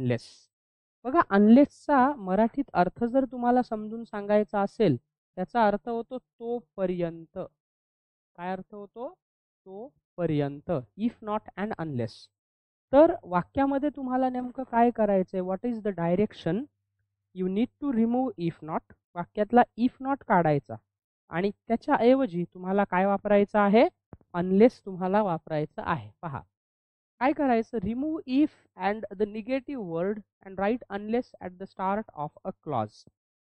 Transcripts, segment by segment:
Unless. बघा अनलेसचा मराठीत अर्थ जर तुम्हाला समजून सांगायचा असेल, त्याचा अर्थ होतो तोपर्यंत. काय अर्थ होतो? तोपर्यंत. If not and unless. तर वाक्यामध्ये तुम्हाला नेमकं काय करायचंय? What is the direction? You need to remove if not. वाक्यातला इफ नॉट काढायचा आणि त्याच्याऐवजी तुम्हाला काय वापरायचं आहे? अनलेस तुम्हाला वापरायचं आहे. पहा काय करायचं? Remove if and the negative word and write unless at the start of a clause.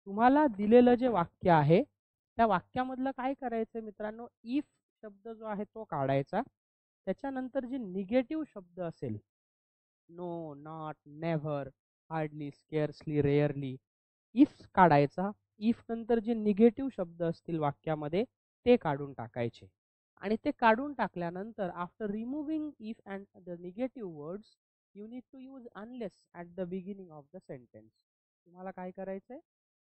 तुम्हाला दिलेलं जे वाक्य आहे त्या वाक्यामधलं काय करायचं मित्रांनो? इफ शब्द जो आहे तो काढायचा. त्याच्यानंतर जे निगेटिव्ह शब्द असेल, no, not, never, hardly, scarcely, rarely, if काढायचा. इफ नंतर जे निगेटिव्ह शब्द असतील वाक्यामध्ये ते काढून टाकायचे. आणि ते काढून टाकल्यानंतर after removing if and the negative words you need to use unless at the beginning of the sentence. तुम्हाला काय करायचंय?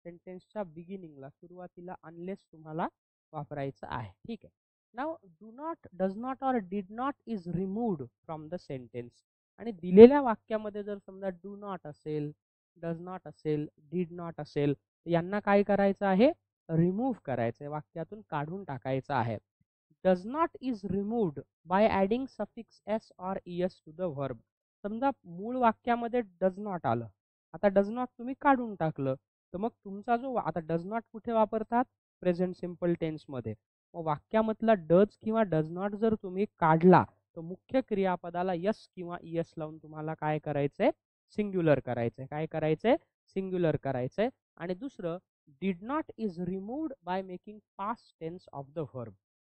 सेंटेन्सच्या बिगिनिंगला, सुरुवातीला अनलेस तुम्हाला वापरायचं आहे. ठीक आहे. Now do not, does not or did not is removed from the sentence. आणि दिलेल्या वाक्यामध्ये जर समजा डू नॉट असेल, डज नॉट असेल, डिड नॉट असेल, यांना काय करायचं आहे? रिमूव्ह करायचं आहे, वाक्यातून काढून टाकायचं आहे. Does not is removed by adding suffix s or es to the verb. समजा मूळ वाक्यामध्ये डज नॉट आलं, आता डज नॉट तुम्ही काढून टाकलं, तर मग तुमचा जो आता डज नॉट कुठे वापरतात? प्रेझेंट सिम्पल टेन्समध्ये. मग वाक्यामधला डज किंवा डज नॉट जर तुम्ही काढला तर मुख्य क्रियापदाला यस किंवा इएस लावून तुम्हाला काय करायचंय? सिंग्युलर करायचंय. काय करायचंय? सिंग्युलर करायचंय. आणि दुसरं, did not is removed by making past tense of the verb.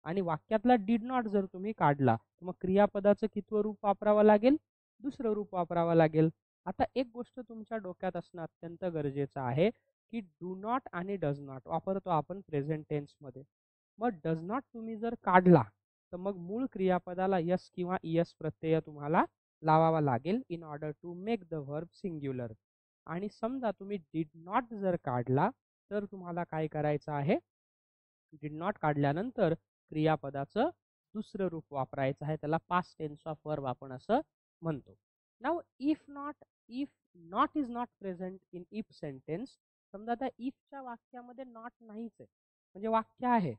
आणि वाक्यातला डिड नॉट जर तुम्ही काढला तर मग क्रियापदाचं कितवं रूप वापरावं लागेल? दुसरं रूप वापरावं लागेल. आता एक गोष्ट तुमच्या डोक्यात असणं अत्यंत गरजेचं आहे की डू नॉट आणि डज नॉट वापरतो आपण प्रेझेंट टेन्समध्ये. मग डज नॉट तुम्ही जर काढला तर मग मूळ क्रियापदाला यस किंवा इएस प्रत्यय तुम्हाला लावावा लागेल in order to make the verb singular. आणि समजा तुम्ही डिड नॉट जर काढला तर तुम्हाला काय करायचं आहे? डिड नॉट काढल्यानंतर क्रियापदाचं दुसरं रूप वापरायचं आहे, त्याला पास्ट टेन्स ऑफ वर्ब आपण असं म्हणतो. Now if not is not present in if sentence. समजा त्या इफच्या वाक्यामध्ये नॉट नाहीच आहे, म्हणजे वाक्य आहे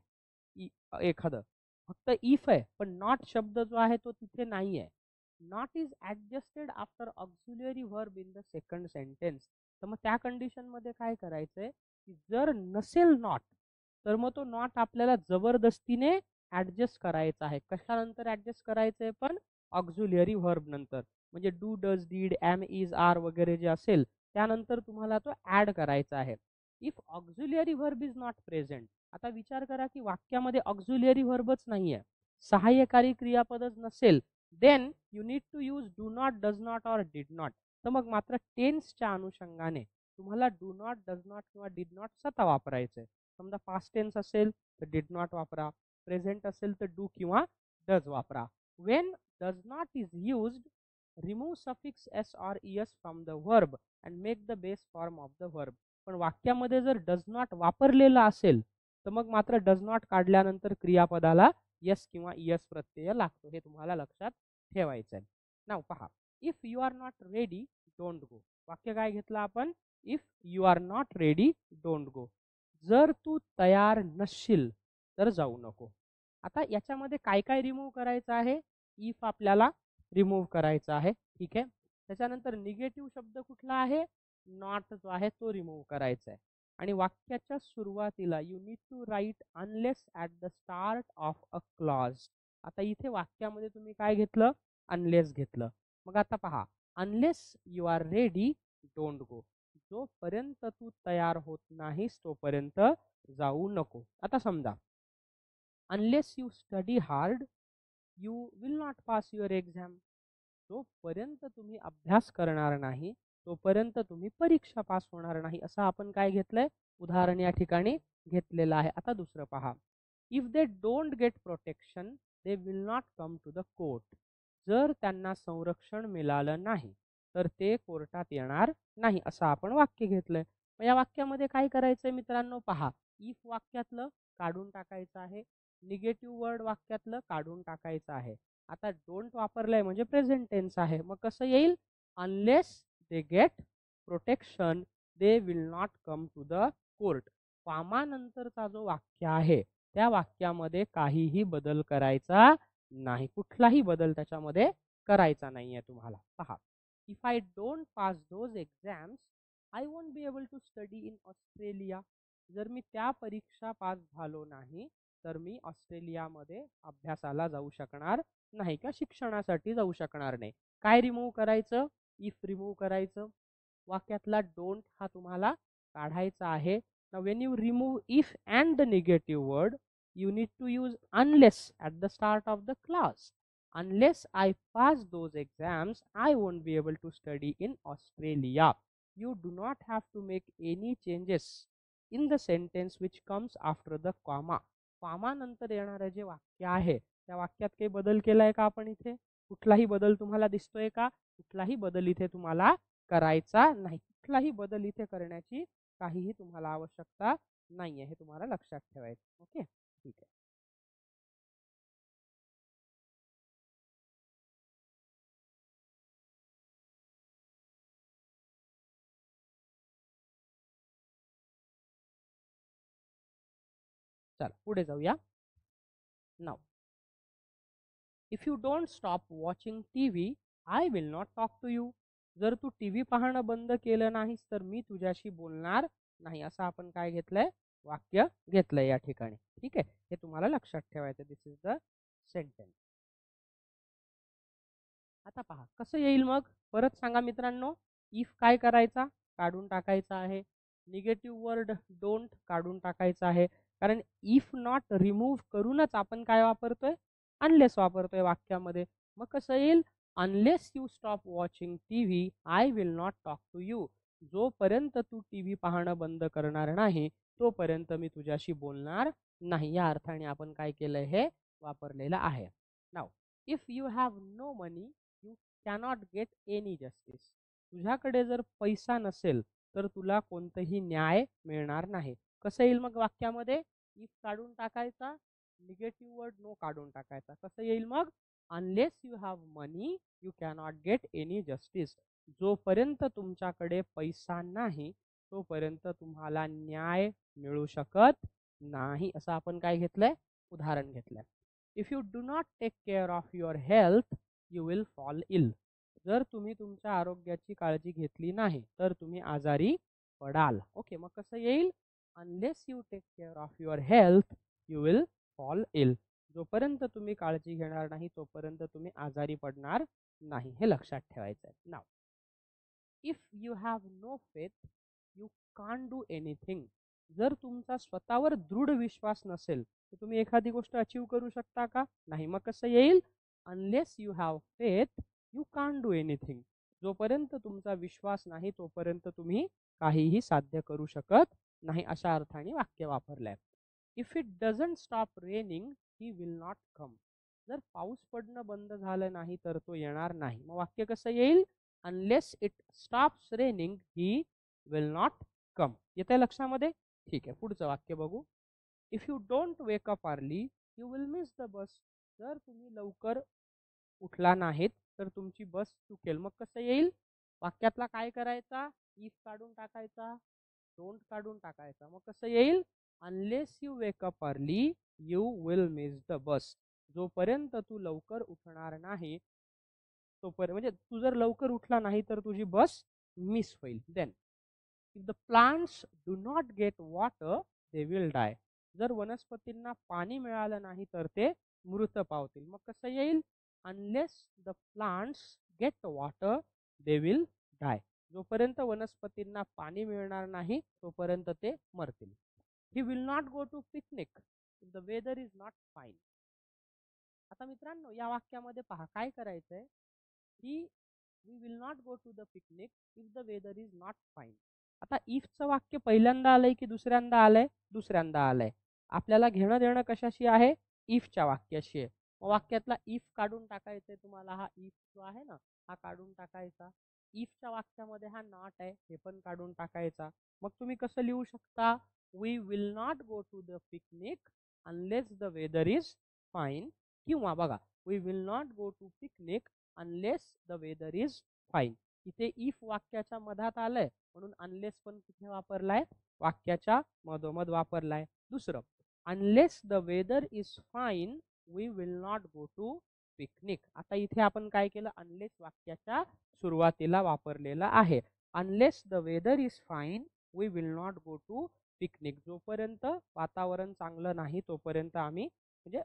एखादं, फक्त इफ आहे पण नॉट शब्द जो आहे तो तिथे नाही आहे. Not is adjusted after auxiliary verb in the second sentence. तर मग त्या कंडिशनमध्ये काय करायचंय की जर नसेल नॉट तर मग तो नॉट आपल्याला जबरदस्तीने ॲडजस्ट करायचा आहे. कशानंतर ॲडजस्ट करायचं आहे? पण ऑक्झिलरी व्हर्ब नंतर. म्हणजे do, does, did, am, is, are वगैरे जे असेल त्यानंतर तुम्हाला तो ॲड करायचा आहे. If auxiliary verb is not present. आता विचार करा की वाक्यामध्ये ऑक्झिलरी व्हर्बच नाही आहे, सहाय्यकारी क्रियापदच नसेल, then you need to use do not, does not or did not. तर मग मात्र टेन्सच्या अनुषंगाने तुम्हाला डू नॉट, डज नॉट किंवा डिड नॉट स्वतः वापरायचं आहे. समजा पास्ट टेन्स असेल तर डिड नॉट वापरा, प्रेझेंट असेल तर डू किंवा डज वापरा. Wien does not is used, remove suffix s or इएस from the verb and make the base form of the verb. पण वाक्यामध्ये जर डज नॉट वापरलेला असेल तर मग मात्र डज नॉट काढल्यानंतर क्रियापदाला यस किंवा इएस प्रत्यय लागतो. हे तुम्हाला लक्षात ठेवायचं आहे. नाव पहा, if you are not ready don't go. वाक्य काय घेतलं आपण? If you are not ready don't go. जर तू तयार नसशील तर जाऊ नको. आता याच्यामध्ये काय काय रिमूव्ह करायचं आहे? इफ आपल्याला रिमूव्ह करायचा आहे. ठीक आहे. त्याच्यानंतर निगेटिव्ह शब्द कुठला आहे? नॉट जो आहे तो रिमूव्ह करायचा आहे. आणि वाक्याच्या सुरुवातीला you need to write unless at the start of a clause. आता इथे वाक्यामध्ये तुम्ही काय घेतलं? अनलेस घेतलं. मग आता पहा, unless you are ready don't go. जोपर्यंत तू तयार होत नाहीस तोपर्यंत जाऊ नको. आता समजा, unless you study hard you will not pass your exam. जोपर्यंत तुम्ही अभ्यास करणार नाही तोपर्यंत तुम्ही परीक्षा पास होणार नाही, असं आपण काय घेतलंय? उदाहरण या ठिकाणी घेतलेलं आहे. आता दुसरं पहा, if they don't get protection they will not come to the court. जर त्यांना संरक्षण मिळालं नाही तर ते कोर्टात येणार नाही, असं आपण वाक्य घेतलंय. मग या वाक्यामध्ये काय करायचंय मित्रांनो? पहा, इफ वाक्यातलं काढून टाकायचं आहे, निगेटिव्ह वर्ड वाक्यातलं काढून टाकायचं आहे. आता डोंट वापरलंय म्हणजे प्रेझेंट टेन्स आहे, मग कसं येईल? Unless they get protection, they will not come to the court. कॉमानंतरचा जो वाक्य आहे त्या वाक्यामध्ये काहीही बदल करायचा नाही, कुठलाही बदल त्याच्यामध्ये करायचा नाहीये तुम्हाला. पहा, if I don't pass those exams I won't be able to study in Australia. जर मी त्या परीक्षा पास झालो नाही तर मी ऑस्ट्रेलियामध्ये अभ्यासाला जाऊ शकणार नाही किंवा शिक्षणासाठी जाऊ शकणार नाही. काय रिमूव्ह करायचं? इफ रिमूव्ह करायचं. वाक्यातला डोंट हा तुम्हाला काढायचा आहे. Now when you remove if and the negative word, you need to use unless at the start of the class. Unless I pass those exams, I won't be able to study in Australia. You do not have to make any changes in the sentence which comes after the comma. comma नंतर येणारे जे वाक्य आहे त्या वाक्यात काही बदल केलाय का आपण इथे? कुठलाही बदल तुम्हाला दिसतोय का? कुठलाही बदल इथे तुम्हाला करायचा नाही. कुठलाही बदल इथे करण्याची काहीही तुम्हाला आवश्यकता नाहीये, हे तुम्हाला लक्षात ठेवायचं. ओके, ठीक आहे. चला पुढे जाऊया. Now, if you don't stop watching TV I will not talk to you. जर तू टीव्ही पाहणं बंद केलं नाहीस तर मी तुझ्याशी बोलणार नाही, असं आपण काय घेतलंय? वाक्य घेतलंय या ठिकाणी. ठीक आहे, हे तुम्हाला लक्षात ठेवायचं. दिस इज द सेंटेन्स. आता पहा कसं येईल मग, परत सांगा मित्रांनो. इफ काय करायचा? काढून टाकायचा आहे. निगेटिव्ह वर्ड डोंट काढून टाकायचा आहे, कारण इफ नॉट रिमूव्ह करूनच आपण काय वापरतोय? अनलेस वापरतोय वाक्यामध्ये. मग कसं येईल? Unless you stop watching TV I will not talk to you. जोपर्यंत तू टीव्ही पाहणं बंद करणार नाही तोपर्यंत मी तुझ्याशी बोलणार नाही. या अर्थाने आपण काय केलंय? हे वापरलेलं आहे. Now, if you have no money you cannot get any justice. तुझ्याकडे जर पैसा नसेल तर तुला कोणतंही न्याय मिळणार नाही. कसं येईल मग वाक्यामध्ये? इफ काढून टाकायचा, निगेटिव्ह वर्ड नो काढून टाकायचा. कसं येईल मग? Unless you have money you cannot get any justice. जोपर्यंत तुमच्याकडे पैसा नाही तोपर्यंत तुम्हाला न्याय मिळू शकत नाही. असं आपण काय घेतलंय? उदाहरण घेतलंय. If you do not take care of your health you will fall ill. जर तुम्ही तुमच्या आरोग्याची काळजी घेतली नाही तर तुम्ही आजारी पडाल. ओके, मग कसं येईल? Unless you take care of your health you will fall ill. जोपर्यंत तुम्ही काळजी घेणार नाही तोपर्यंत तुम्ही आजारी पडणार नाही, हे लक्षात ठेवायचं आहे. Now, if you have no faith you can't do anything. जर तुमचा स्वतःवर दृढ विश्वास नसेल तर तुम्ही एखादी गोष्ट अचीव करू शकता का? नाही. मग कसं येईल? Unless you have faith you can't do anything. जोपर्यंत तुमचा विश्वास नाही तोपर्यंत तुम्ही काहीही साध्य करू शकत नाही, अशा अर्थाने वाक्य वापरलंय. If it doesn't stop raining he will not come. जर पाऊस पडणं बंद झालं नाही तर तो येणार नाही. मग वाक्य कसं येईल? Unless it stops raining he will not कम. येतंय लक्षामध्ये? ठीक आहे, पुढचं वाक्य बघू. If you don't wake up early you will miss the bus. जर तुम्ही लवकर उठला नाहीत तर तुमची बस चुकेल. मग कसं येईल? वाक्यातला काय करायचा? इफ काढून टाकायचा, डोंट काढून टाकायचा. मग कसं येईल? Unless you wake up early you will miss the bus. जोपर्यंत तू लवकर उठणार नाही तोपर्यंत, म्हणजे तू जर लवकर उठला नाही तर तुझी बस मिस होईल. Then if the plants do not get water they will die. जर वनस्पतींना पाणी मिळालं नाही तर ते मृत पावतील. मग कसं येईल? Unless the plants get water they will die. जोपर्यंत वनस्पतींना पाणी मिळणार नाही तोपर्यंत ते मरतील. He will not go to picnic if the weather is not fine. आता मित्रांनो या वाक्यामध्ये पहा काय करायचंय, की we will not go to the picnic if the weather is not fine. आता इफचं वाक्य पहिल्यांदा आलंय की दुसऱ्यांदा आलंय? दुसऱ्यांदा आलंय. आपल्याला घेणं देणं कशाशी आहे? इफच्या वाक्याशी आहे. मग वाक्यातला इफ काढून टाकायचंय तुम्हाला. हा इफ जो आहे ना हा काढून टाकायचा. इफच्या वाक्यामध्ये हा नॉट आहे, हे पण काढून टाकायचा. मग तुम्ही कसं लिहू शकता? We will not go to the picnic unless the weather is fine. किंवा बघा, we will not go to picnic unless the weather is fine. इथे इफ वाक्याच्या मधात आलंय म्हणून अनलेस पण कुठे वापरलाय, वाक्याच्या मधोमध वापरलाय. दुसरं, unless the weather is fine we will not go to picnic. आता इथे आपण काय केलं, अनलेस वाक्याच्या सुरुवातीला वापरलेला आहे. Unless the weather is fine we will not go to picnic. जोपर्यंत वातावरण चांगलं नाही तोपर्यंत आम्ही, म्हणजे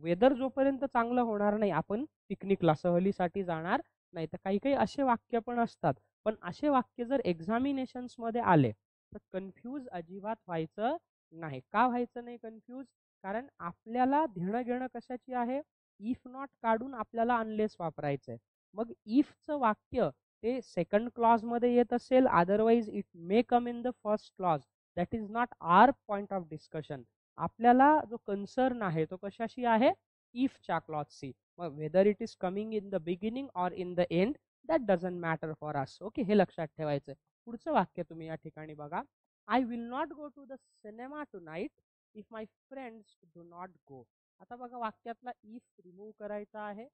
वेदर जोपर्यंत चांगलं होणार नाही आपण पिकनिकला सहलीसाठी जाणार नाही. तर काही काही असे वाक्य पण असतात. पण असे वाक्य जर एक्झामिनेशन्स मध्ये आले तर कन्फ्यूज अजिबात व्हायचं नाही. का व्हायचं नाही कन्फ्यूज? कारण आपल्याला घेणं घेणं कशाची आहे, इफ नॉट काढून आपल्याला अनलेस वापरायचंय. मग इफचं वाक्य ते सेकंड क्लॉज मध्ये येत असेल, otherwise it may come in the first clause. That is not our point of discussion. आपल्याला जो कन्सर्न आहे तो कशाशी आहे, इफच्या क्लॉजशी. मग whether it is coming in the beginning or in the end that doesn't matter for us. Okay, हे लक्षात ठेवायचं. पुढचं वाक्य तुम्ही या ठिकाणी बघा. I will not go to the cinema tonight if my friends do not go. आता बघा वाक्यातला इफ रिमूव्ह करायचा आहे,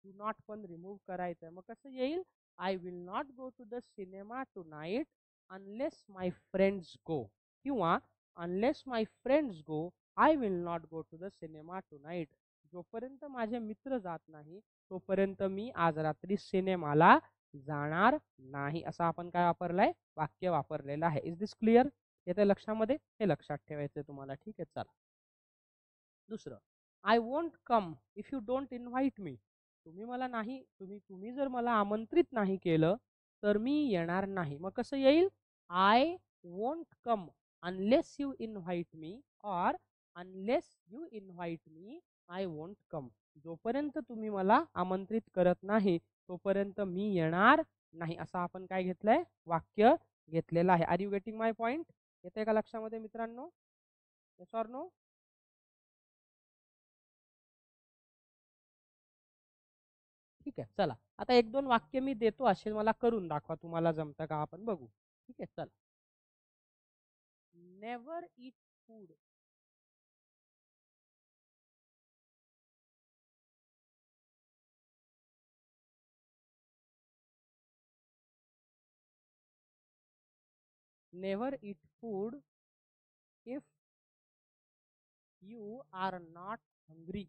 डू नॉट पण रिमूव्ह करायचं आहे. मग कसं येईल, I will not go to the cinema tonight unless my friends go, किंवा unless my friends go I will not go to the cinema tonight. जोपर्यंत माझे मित्र जात नाही तोपर्यंत मी आज रात्री सिनेमाला जाणार नाही. असं आपण काय वापरलंय, वाक्य वापरलेलं आहे. Is this clear? येते लक्षामध्ये? हे लक्षात ठेवायचं तुम्हाला. ठीक आहे, चला दुसरं, I won't come if you don't invite me. तुम्ही मला नाही, तुम्ही जर मला आमंत्रित नाही केलं तर मी येणार नाही. मग कसं येईल, I won't come unless you invite me, or unless you invite me I won't come. जोपर्यंत तुम्ही मला आमंत्रित करत नाही तोपर्यंत मी येणार नाही. असं आपण काय घेतलंय, वाक्य घेतलेलं आहे. Are you getting my point? येते का लक्षामध्ये मित्रांनो? Yes or no? ठीक आहे, चला आता एक दोन वाक्य मी देतो असे, मला करून दाखवा, तुम्हाला जमतं का आपण बघू. ठीक आहे, चला. Never eat food. Never eat food if you are not hungry.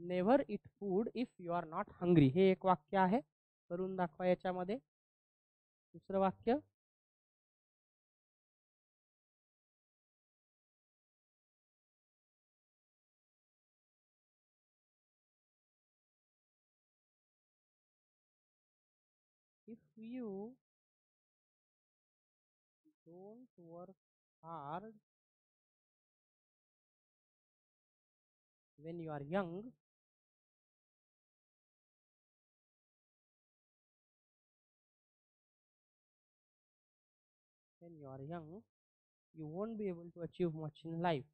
Never eat food if you are not hungry, हे एक वाक्य आहे. करून दाखवा याच्यामध्ये. दुसरं वाक्य, if you don't work hard when you are young, when you are young you won't be able to achieve much in life.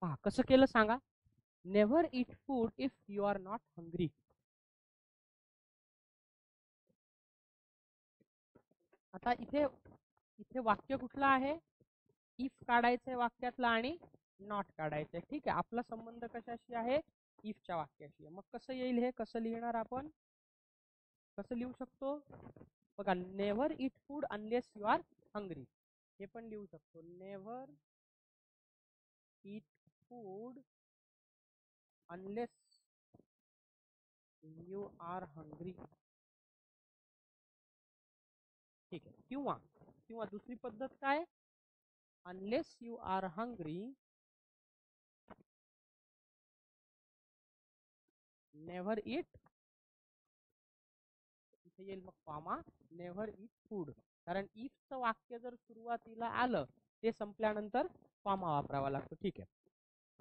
पहा कसं केलं सांगा. Never eat food if you are not hungry. आता इथे इथे वाक्य कुठलं आहे, इफ काढायचंय वाक्यातला आणि नॉट काढायचंय. ठीक आहे, आपला संबंध कशाशी आहे, इफच्या वाक्याशी आहे. मग कसं येईल हे, कसं लिहिणार आपण, कसं लिहू शकतो बघा. Never eat food unless you are hungry. हे पण लिहू शकतो, never eat food unless you are hungry. ठीक आहे, किंवा किंवा दुसरी पद्धत काय, unless you are hungry never eat. इथे येईल मग कॉमा, नेव्हर ईट फूड. कारण इफचं वाक्य जर सुरुवातीला आलं, ते संपल्यानंतर कॉमा वापरावा लागतो. ठीक आहे.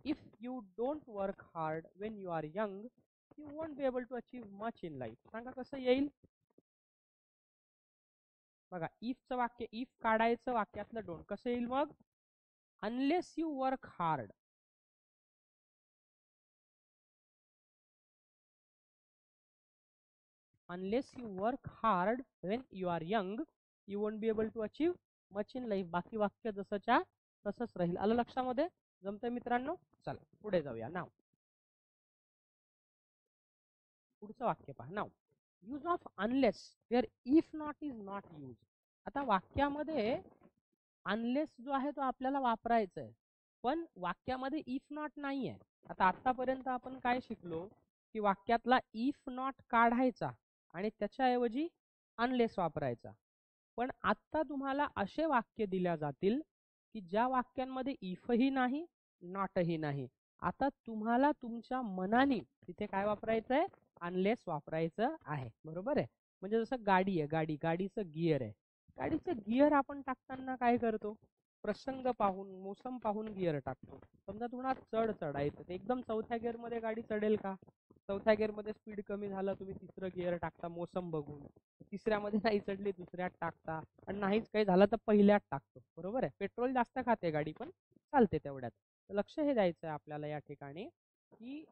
If you don't work hard when you are young you won't be able to achieve much in life. सांगा कसं येईल बघा. इफचं वाक्य, इफ काढायचं वाक्यातलं डोंट, कसं येईल मग, unless you work hard. Unless you work hard when you are young you won't be able to achieve much in life. बाकी वाक्य जसंच्या तसंच राहील. आलं लक्षामध्ये, जमतंय मित्रांनो. चला पुढे जाऊया. नाव, पुढचं वाक्य पहा. Now, use of unless where if not is not use. आता वाक्यामध्ये अनलेस जो आहे तो आपल्याला वापरायचा आहे, पण वाक्यामध्ये इफ नॉट नाही आहे. आता आतापर्यंत आपण काय शिकलो, की वाक्यातला इफ नॉट काढायचा आणि त्याच्याऐवजी अनलेस वापरायचा. पण आत्ता तुम्हाला असे वाक्य दिल्या जातील की ज्या वाक्यांमध्ये इफही नाही, नॉटही नाही. आता तुम्हाला तुमच्या मनाने तिथे काय वापरायचं आहे, अनलेस वापरायचं आहे. बरोबर आहे. म्हणजे जसं गाडी आहे, गाडीचं गिअर आहे. गाडीचं गिअर आपण टाकताना काय करतो, प्रसंग पाहून, मोसम पाहून गिअर टाकतो. समजा तुम्हाला चढायचं, तर एकदम चौथ्या गिअरमध्ये गाडी चढेल का. चौथ्या गिअरमध्ये स्पीड कमी झालं, तुम्ही तिसरं गिअर टाकता मोसम बघून. तिसऱ्यामध्ये नाही चढली, दुसऱ्यात टाकता, आणि नाहीच काही झालं तर पहिल्यात टाकतो. बरोबर आहे. पेट्रोल जास्त खाते गाडी, पण चालते तेवढ्यात. लक्ष हे द्यायचं आहे आपल्याला या ठिकाणी, की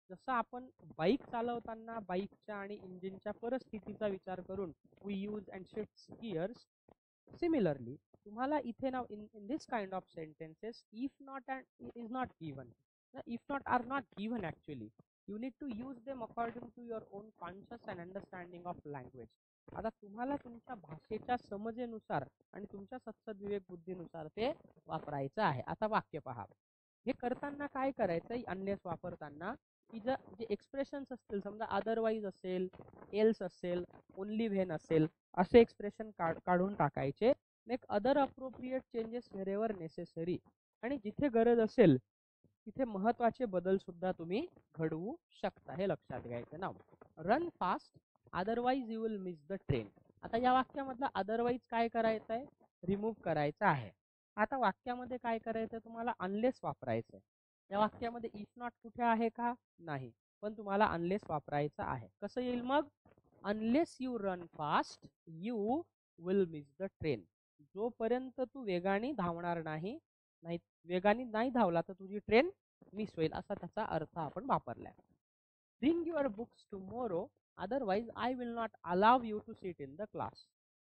जसं आपण बाईक चालवताना बाईकच्या आणि इंजिनच्या परिस्थितीचा विचार करून we use and shift gears, similarly तुम्हाला इथे now in this kind of sentences if not and is not given, if not are not given actually, you need to use them according to your own conscious and understanding of language. आता तुम्हाला तुमच्या भाषेच्या समजेनुसार आणि तुमच्या सत्सद बुद्धीनुसार ते वापरायचं आहे. आता वाक्य पहा. हे करताना काय करायचं, अनलेस वापरताना, की जे एक्सप्रेशन्स असतील, समजा अदरवाईज असेल, एल्स असेल, ओनली व्हेन असेल, असे एक्सप्रेशन काढून टाकायचे. Make other appropriate changes wherever necessary. आणि जिथे गरज असेल तिथे महत्वाचे बदल सुद्धा तुम्ही घडवू शकता. हे लक्षात घ्यायचं. Now, run fast otherwise you will miss the train. आता या वाक्यामधला अदरवाईज काय करायचं आहे, रिमूव्ह करायचं आहे. आता वाक्यामध्ये काय करायचं आहे, तुम्हाला अनलेस वापरायचं आहे. या वाक्यामध्ये इफ नॉट कुठे आहे का, नाही, पण तुम्हाला अनलेस वापरायचं आहे. कसं येईल मग, unless you run fast you will miss the train. जोपर्यंत तू वेगाने धावणार नाही, वेगाने नाही धावला तर तुझी ट्रेन मिस होईल, असा त्याचा अर्थ आपण वापरलाय. Bring your books tomorrow otherwise I will not allow you to sit in the class.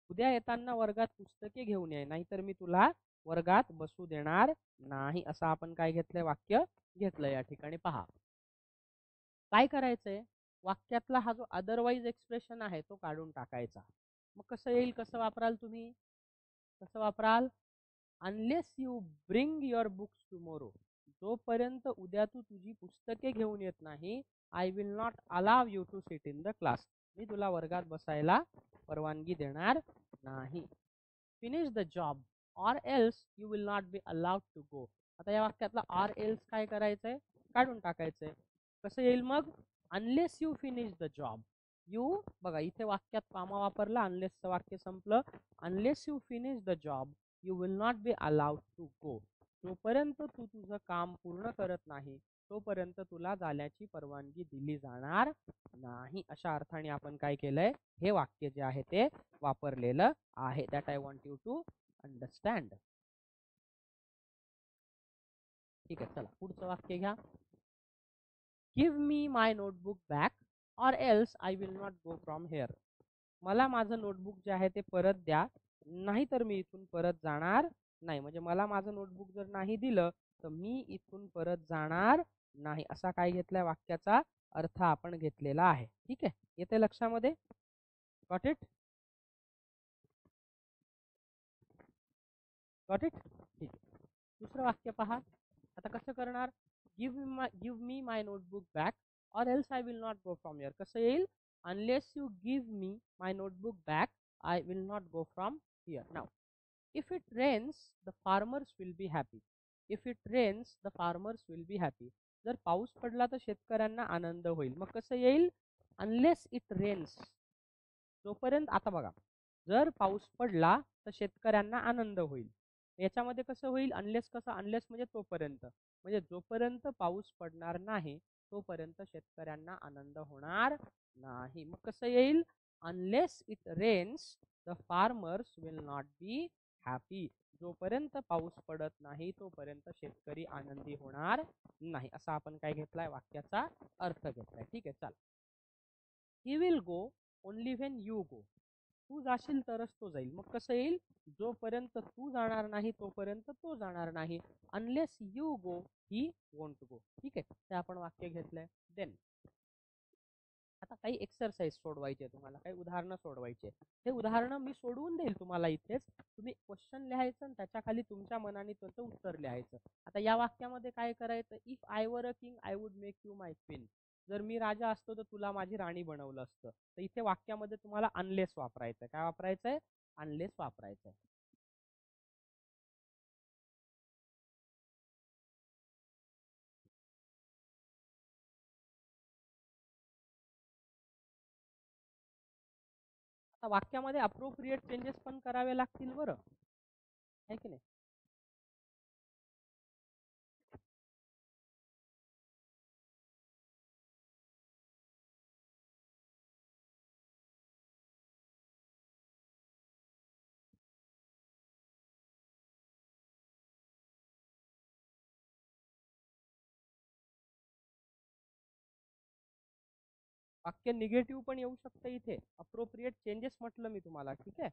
उद्या येताना वर्गात पुस्तके घेऊन ये, नाहीतर मी तुला वर्गात बसू देणार नाही. असं आपण काय घेतलंय, वाक्य घेतलं या ठिकाणी. पहा काय करायचंय, वाक्यातला हा जो अदरवाईज एक्सप्रेशन आहे तो काढून टाकायचा. मग कसं येईल, कसं वापराल तुम्ही, कसं वापराल, unless you bring your books tomorrow. जोपर्यंत उद्या तू तुझी पुस्तके घेऊन येत नाही, I will not allow you to sit in the class. मी तुला वर्गात बसायला परवानगी देणार नाही. Finish the job or else you will not be allowed to go. आता या वाक्यातला ऑर एल्स काय करायचंय, काढून टाकायचंय. कसं येईल मग, unless you finish the job. You बघा इथे वाक्यात कामा वापरला, अनलेसचं वाक्य संपलं. Unless you finish the job you will not be allowed to go. जोपर्यंत तू तुझं काम पूर्ण करत नाही तोपर्यंत तुला जाण्याची परवानगी दिली जाणार नाही. अशा अर्थाने आपण काय केलंय, हे वाक्य जे आहे ते वापरलेलं आहे. That I want you to understand. ठीक आहे, चला पुढचं वाक्य घ्या. Give me my notebook back or else I will not go from here. मला माझं नोटबुक जे आहे ते परत द्या, नाहीतर मी इथून परत जाणार नाही. म्हणजे मला माझं नोटबुक जर नाही दिलं तर मी इथून परत जाणार नाही, असा काय घेतलाय वाक्याचा अर्थ आपण घेतलेला आहे. ठीक आहे, येते लक्षामध्ये? Got it? Got it? ठीक आहे. दुसरं वाक्य पहा. आता कसं करणार? Give me my notebook back or else I will not go from here. कसं येईल? Unless you give me my notebook back I will not go from here. Now, if it rains the farmers will be happy. If it rains the farmers will be happy. जर पाऊस पडला तर शेतकऱ्यांना आनंद होईल. मग कसं येईल? Unless it rains. जोपर्यंत, आता बघा, जर पाऊस पडला तर शेतकऱ्यांना आनंद होईल. याच्यामध्ये कसं होईल? अनलेस कसं? अनलेस म्हणजे तोपर्यंत, म्हणजे जोपर्यंत पाऊस पडणार नाही तोपर्यंत शेतकऱ्यांना आनंद होणार नाही. मग कसं येईल? Unless it rains the farmers will not be happy. जोपर्यंत पाऊस पडत नाही तोपर्यंत शेतकरी आनंदी होणार नाही, असा आपण काय घेतलाय वाक्याचा अर्थ घेतलाय. ठीक आहे, चला. He will go only when you go. तू जाशील तरच तो जाईल. मग कसं येईल? जोपर्यंत तू जाणार नाही तोपर्यंत तो जाणार नाही. Unless you go he won't go. ठीक आहे, ते आपण वाक्य घेतलंय. देन आता काही एक्सरसाइज सोडवायचे, तुम्हाला काही उदाहरणं सोडवायचे. हे उदाहरणं मी सोडवून देईल तुम्हाला इथेच. तुम्ही क्वेश्चन लिहायचं आणि त्याच्या खाली तुमच्या मनाने त्याचं उत्तर लिहायचं. आता या वाक्यामध्ये काय करायचं? इफ आय वर a king I would make you my queen. जर मी राजा असतो तर तुला माझी राणी बनवलं असतं. तर इथे वाक्यामध्ये तुम्हाला अनलेस वापरायचं. काय वापरायचंय? अनलेस वापरायचंय. आता वाक्यामध्ये अप्रोप्रिएट चेंजेस पण करावे लागतील बरं, आहे की नाही? वाक्य निगेटिव्ह पण येऊ शकतं इथे. अप्रोप्रिएट चेंजेस म्हटलं मी तुम्हाला. ठीक आहे.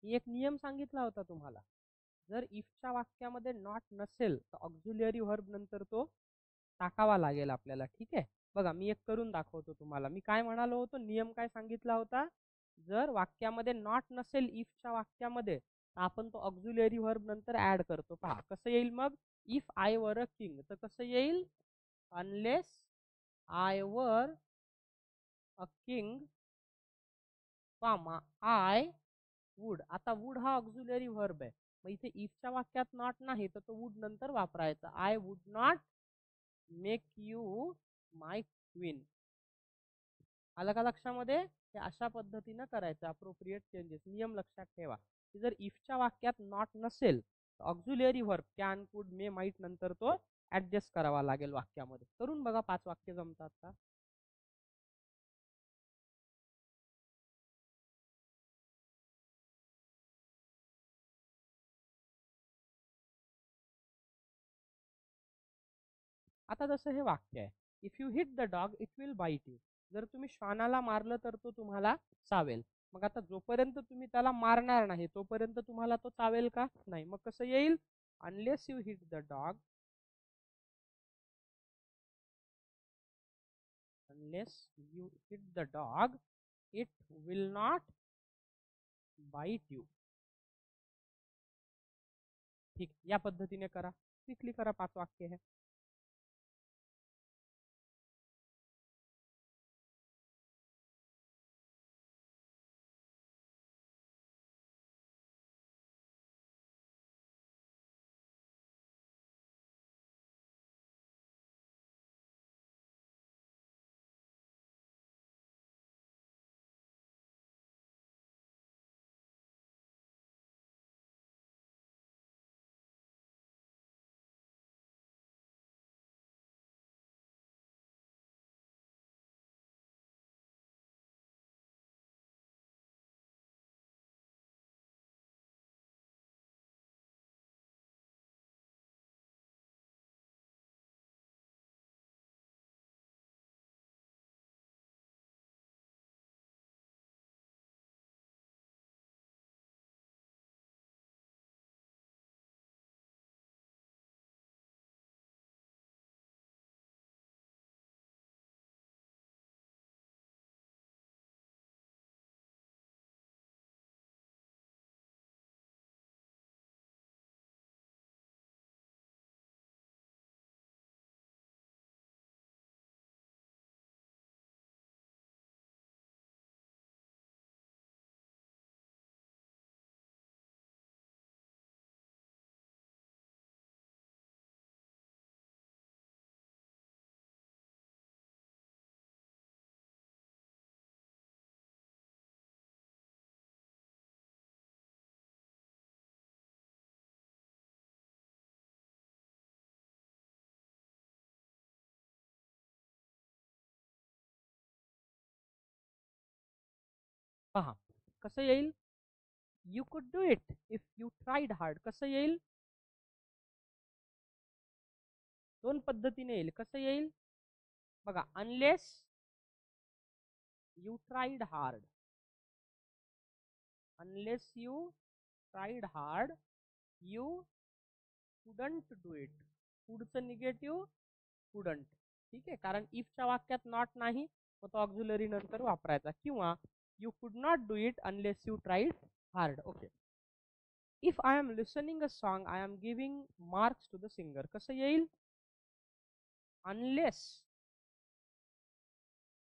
मी एक नियम सांगितला होता तुम्हाला, जर इफच्या वाक्यामध्ये नॉट नसेल तर ऑक्झिलिअरी व्हर्ब नंतर तो टाकावा लागेल आपल्याला. ठीक आहे, बघा मी एक करून दाखवतो तुम्हाला. मी काय म्हणालो होतो, नियम काय सांगितला होता, जर वाक्यामध्ये नॉट नसेल इफच्या वाक्यामध्ये तर आपण तो ऑक्झिलिअरी व्हर्ब नंतर ऍड करतो. पहा कसं येईल मग, इफ आय वर अ किंग तर कसं येईल, अनलेस आय वर अ किंग आय वुड. आता वुड हा ऑक्झिलिअरी व्हर्ब आहे, मग इथे इफच्या वाक्यात नॉट नाही तर तो वुड नंतर वापरायचा. I would not make you my queen. आलं का लक्षामध्ये, हे अशा पद्धतीनं करायचं. अप्रोप्रिएट चेंजेस, नियम लक्षात ठेवा की जर इफच्या वाक्यात नॉट नसेल तर auxiliary verb can could may might नंतर तो ऍडजस्ट करावा लागेल वाक्यामध्ये. करून बघा, 5 वाक्य जमतात का. आता जसं हे वाक्य आहे, if you hit the dog it will bite you. जर तुम्ही श्वानाला मारलं तर तो तुम्हाला चावेल. मग आता जोपर्यंत तुम्ही त्याला मारणार नाही तोपर्यंत तुम्हाला तो चावेल का, नाही. मग कसं येईल, unless you hit the dog, unless you hit the dog it will not bite you. ठीक, या पद्धतीने करा, क्विकली करा. 5 वाक्य है. पहा कसं येईल, यू कुड do it if you tried hard. कसं येईल, दोन पद्धतीने येईल. कसं येईल बघा, unless you tried hard, unless you tried hard you couldn't do it. पुढचं निगेटिव्ह कुडंट. ठीक आहे, कारण इफच्या वाक्यात नॉट नाही मग तो ऑक्झिलरी नंतर वापरायचा. किंवा you could not do it unless you tried hard. Okay, if I am listening a song I am giving marks to the singer. कसं येईल, unless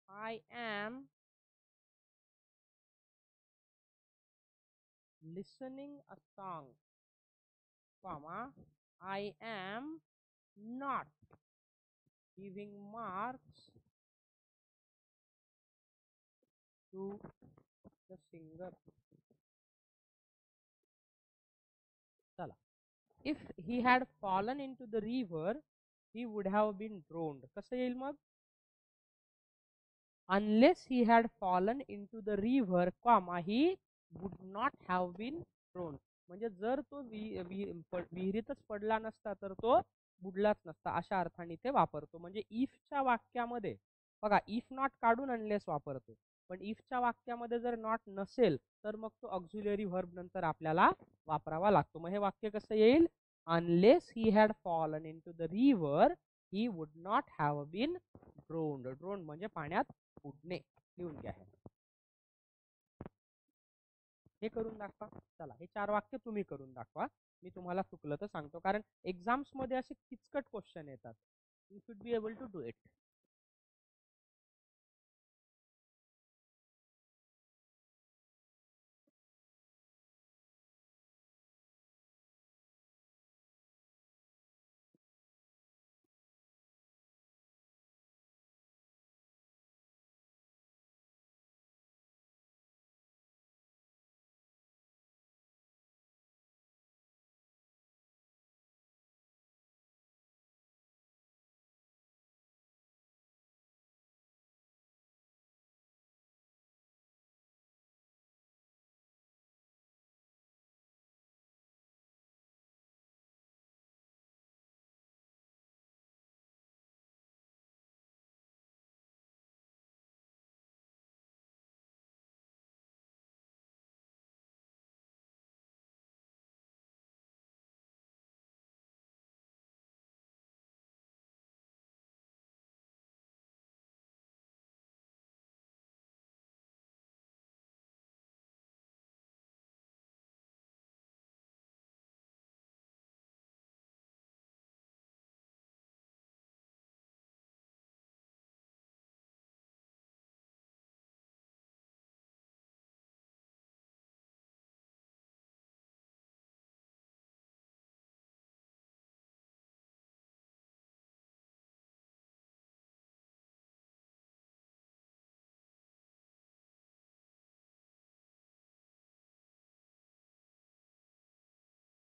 I am listening a song, comma, I am not giving marks to the singer. Chala. If he had fallen into the river, he would have been drowned. कसं येईल मग, unless he had fallen into the river, comma, he would not have been drowned. म्हणजे जर तो विहिरीतच पडला नसता तर तो बुडलाच नसता, अशा अर्थाने ते वापरतो. म्हणजे इफच्या वाक्यामध्ये बघा, इफ नॉट काढून अनलेस वापरतो. पण इफच्या वाक्यामध्ये जर नॉट नसेल तर मग तो ऑक्झिलरी व्हर्ब नंतर आपल्याला वापरावा लागतो. मग हे वाक्य कसं येईल? Unless he had fallen into the river he would not have been drowned. Drowned म्हणजे पाण्यात बुडणे. लिहून घ्या. हे करून दाखवा. चला हे 4 वाक्य तुम्ही करून दाखवा. मी तुम्हाला चुकलं तर सांगतो, कारण एक्झाम्स मध्ये असे किचकट क्वेश्चन येतात. You should be able to do it.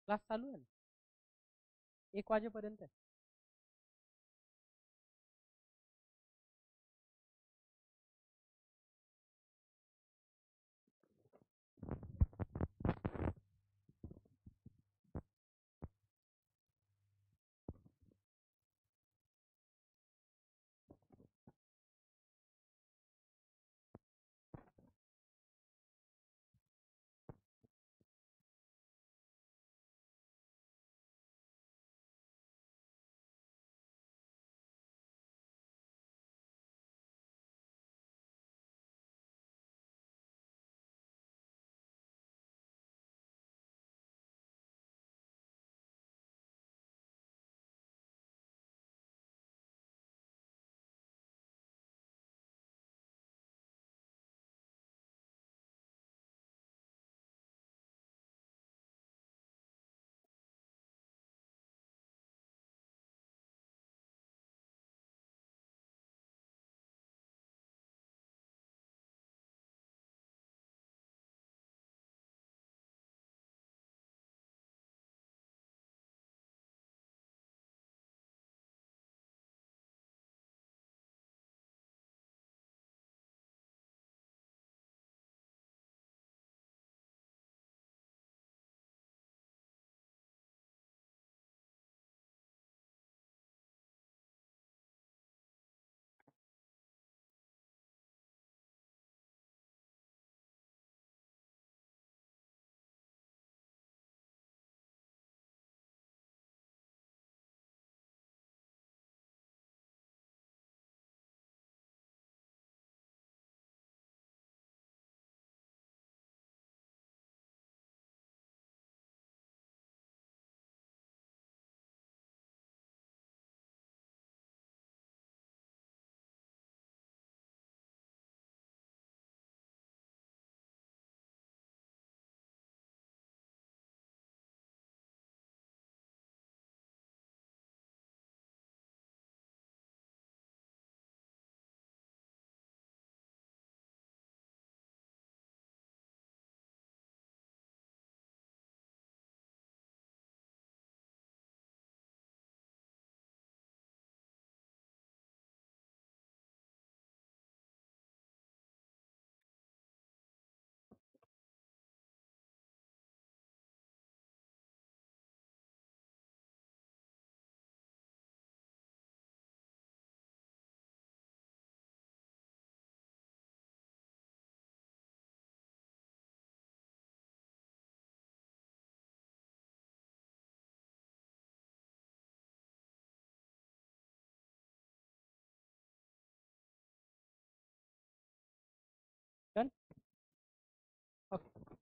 Class चालू आहे ना? 1 वाजेपर्यंत.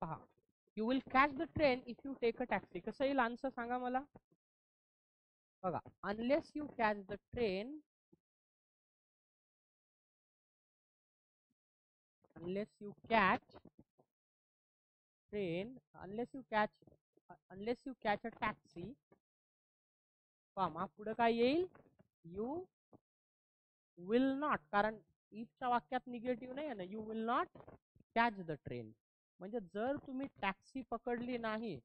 पहा, you will catch the train if you take a taxi. कसं येईल आन्सर सांगा मला. बघा, unless you catch the train, unless you catch train, unless you catch a taxi, पुढे काय येईल, यू विल नॉट, कारण इफच्या वाक्यात निगेटिव्ह नाही आहे ना, you will not catch the train. म्हणजे जर तुम्ही टॅक्सी पकडली नाही,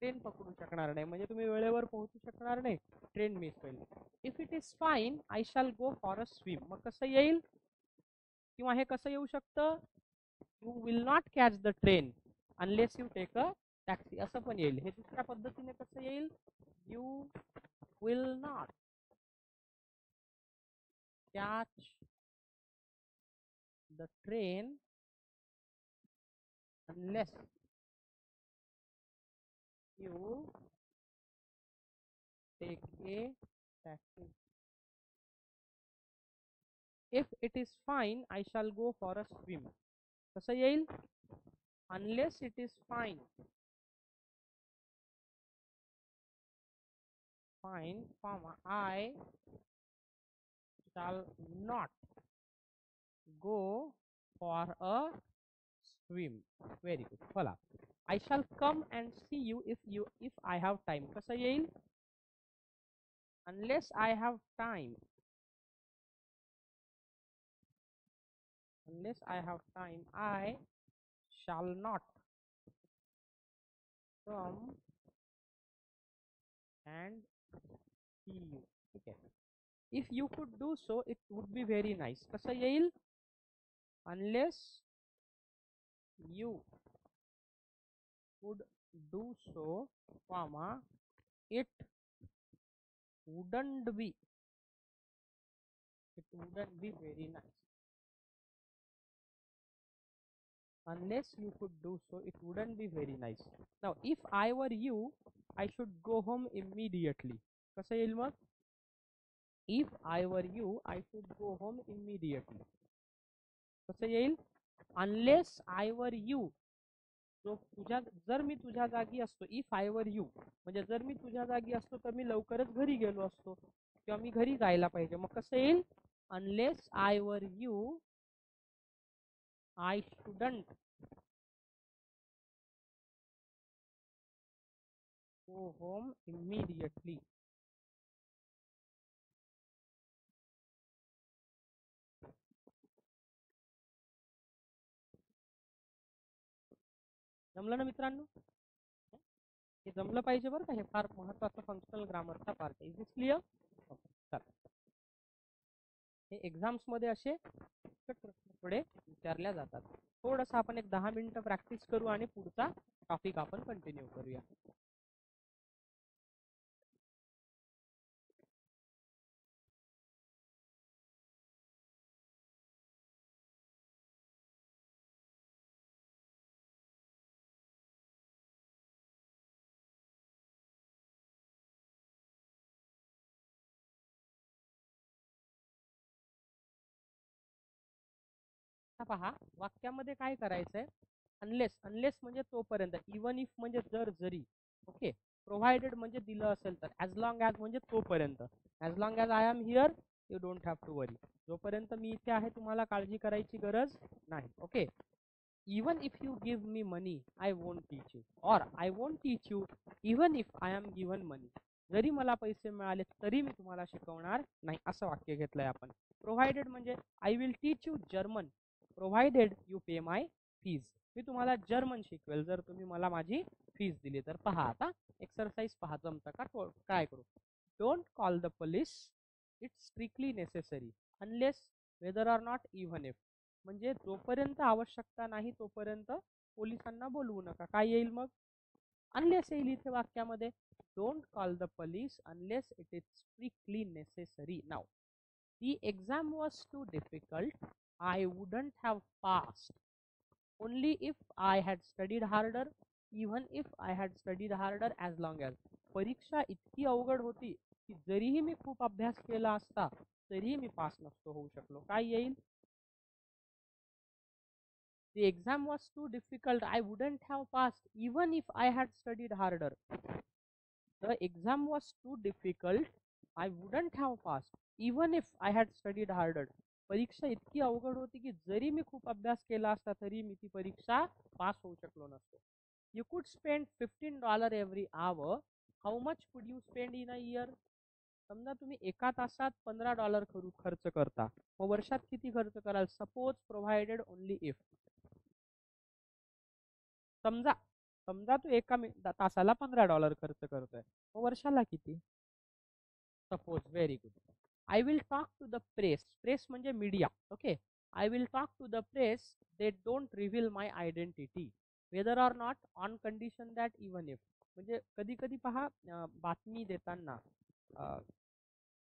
ट्रेन पकडू शकणार नाही, म्हणजे तुम्ही वेळेवर पोहोचू शकणार नाही, ट्रेन मिस होईल. If it is fine I shall go for a swim. मग कसं येईल, किंवा हे कसं येऊ शकतं, you will not catch the train unless you take a taxi, असं पण येईल. हे दुसऱ्या पद्धतीने कसं येईल, you will not catch the train unless you take a taxi. If it is fine, I shall go for a swim. कसं येईल, unless it is fine, I shall not go for a swim. Very good. बोला, I shall come and see you if I have time. कसं येईल, unless I have time, I shall not come and see you. ठीक आहे. If you could do so, it would be very nice. कसं येईल, unless you could do so, it wouldn't be very nice. Unless you could do so, it wouldn't be very nice. Now, if I were you, I should go home immediately. कसं येईल मग, if I were you, I should go home immediately. कसं येईल, unless I were you, जर मी तुझ्या जागी असतो, if I were you, म्हणजे जर मी तुझ्या जागी असतो तर मी लवकरच घरी गेलो असतो, किंवा मी घरी जायला पाहिजे. मग कसं येईल, unless I were you, I shouldn't go home immediately. जमलं ना मित्रांनो, हे जमलं पाहिजे बरं का, हे फार महत्वाचं फंक्शनल ग्रामरचा पार्ट आहे. Is it clear. हे एक्झाम्स मध्ये असे थोडे विचारल्या जातात. थोडंसं आपण एक 10 मिनिटं प्रॅक्टिस करू आणि पुढचा टॉपिक आपण कंटिन्यू करूया. पहा, वाक्यामध्ये काय करायचंय, अनलेस म्हणजे तोपर्यंत, इवन इफ म्हणजे जर जरी, ओके, प्रोव्हाइडेड म्हणजे दिलं असेल तर, ॲज लॉंग ॲज म्हणजे तोपर्यंत, as long as I am here you don't have to worry, जोपर्यंत मी इथे आहे तुम्हाला काळजी करायची गरज नाही. Okay, even if you give me money I won't teach you, or I won't teach you even if I am given money. जरी मला पैसे मिळाले तरी मी तुम्हाला शिकवणार नाही, असं वाक्य घेतलंय आपण. प्रोव्हाइडेड म्हणजे I will teach you German provided you pay my fees. मी तुम्हाला जर्मन शिकवेल जर तुम्ही मला माझी फीज दिली तर. पहा आता एक्सरसाइज पहा, जमतं का, काय करू. Don't call the police, it's strictly necessary unless whether or not even if, म्हणजे जोपर्यंत आवश्यकता नाही तोपर्यंत पोलिसांना बोलवू नका. काय येईल मग, अनलेस येईल इथे वाक्यामध्ये. Don't call the police unless it is strictly necessary. Now, the exam was too difficult, I wouldn't have passed only if I had studied harder, even if I had studied harder as long as. परीक्षा इतकी अवघड होती की जरीही मी खूप अभ्यास केला असता तरीही मी पास नसतो होऊ शकलो. काय येईल, The exam was too difficult. I wouldn't have passed even if I had studied harder. The exam was too difficult. I wouldn't have passed even if I had studied harder. परीक्षा इतकी अवघड होती की जरी मी खूप अभ्यास केला असता तरी मी ती परीक्षा पास होऊ शकलो नसतो. You could spend $15 every hour. How much could you spend in a year? समजा तुम्ही एका तासात $15 खर्च करता, मग वर्षात किती खर्च कराल? सपोज प्रोव्हाइडेड ओनली इफ, समजा समजा तू एका तासाला $15 खर्च करतोय, मग वर्षाला किती? Suppose, very good. I will talk to the press. Press म्हणजे media. Okay, I will talk to the press. They don't reveal my identity whether or not on condition that even if. म्हणजे कधी कधी पहा, बातमी देताना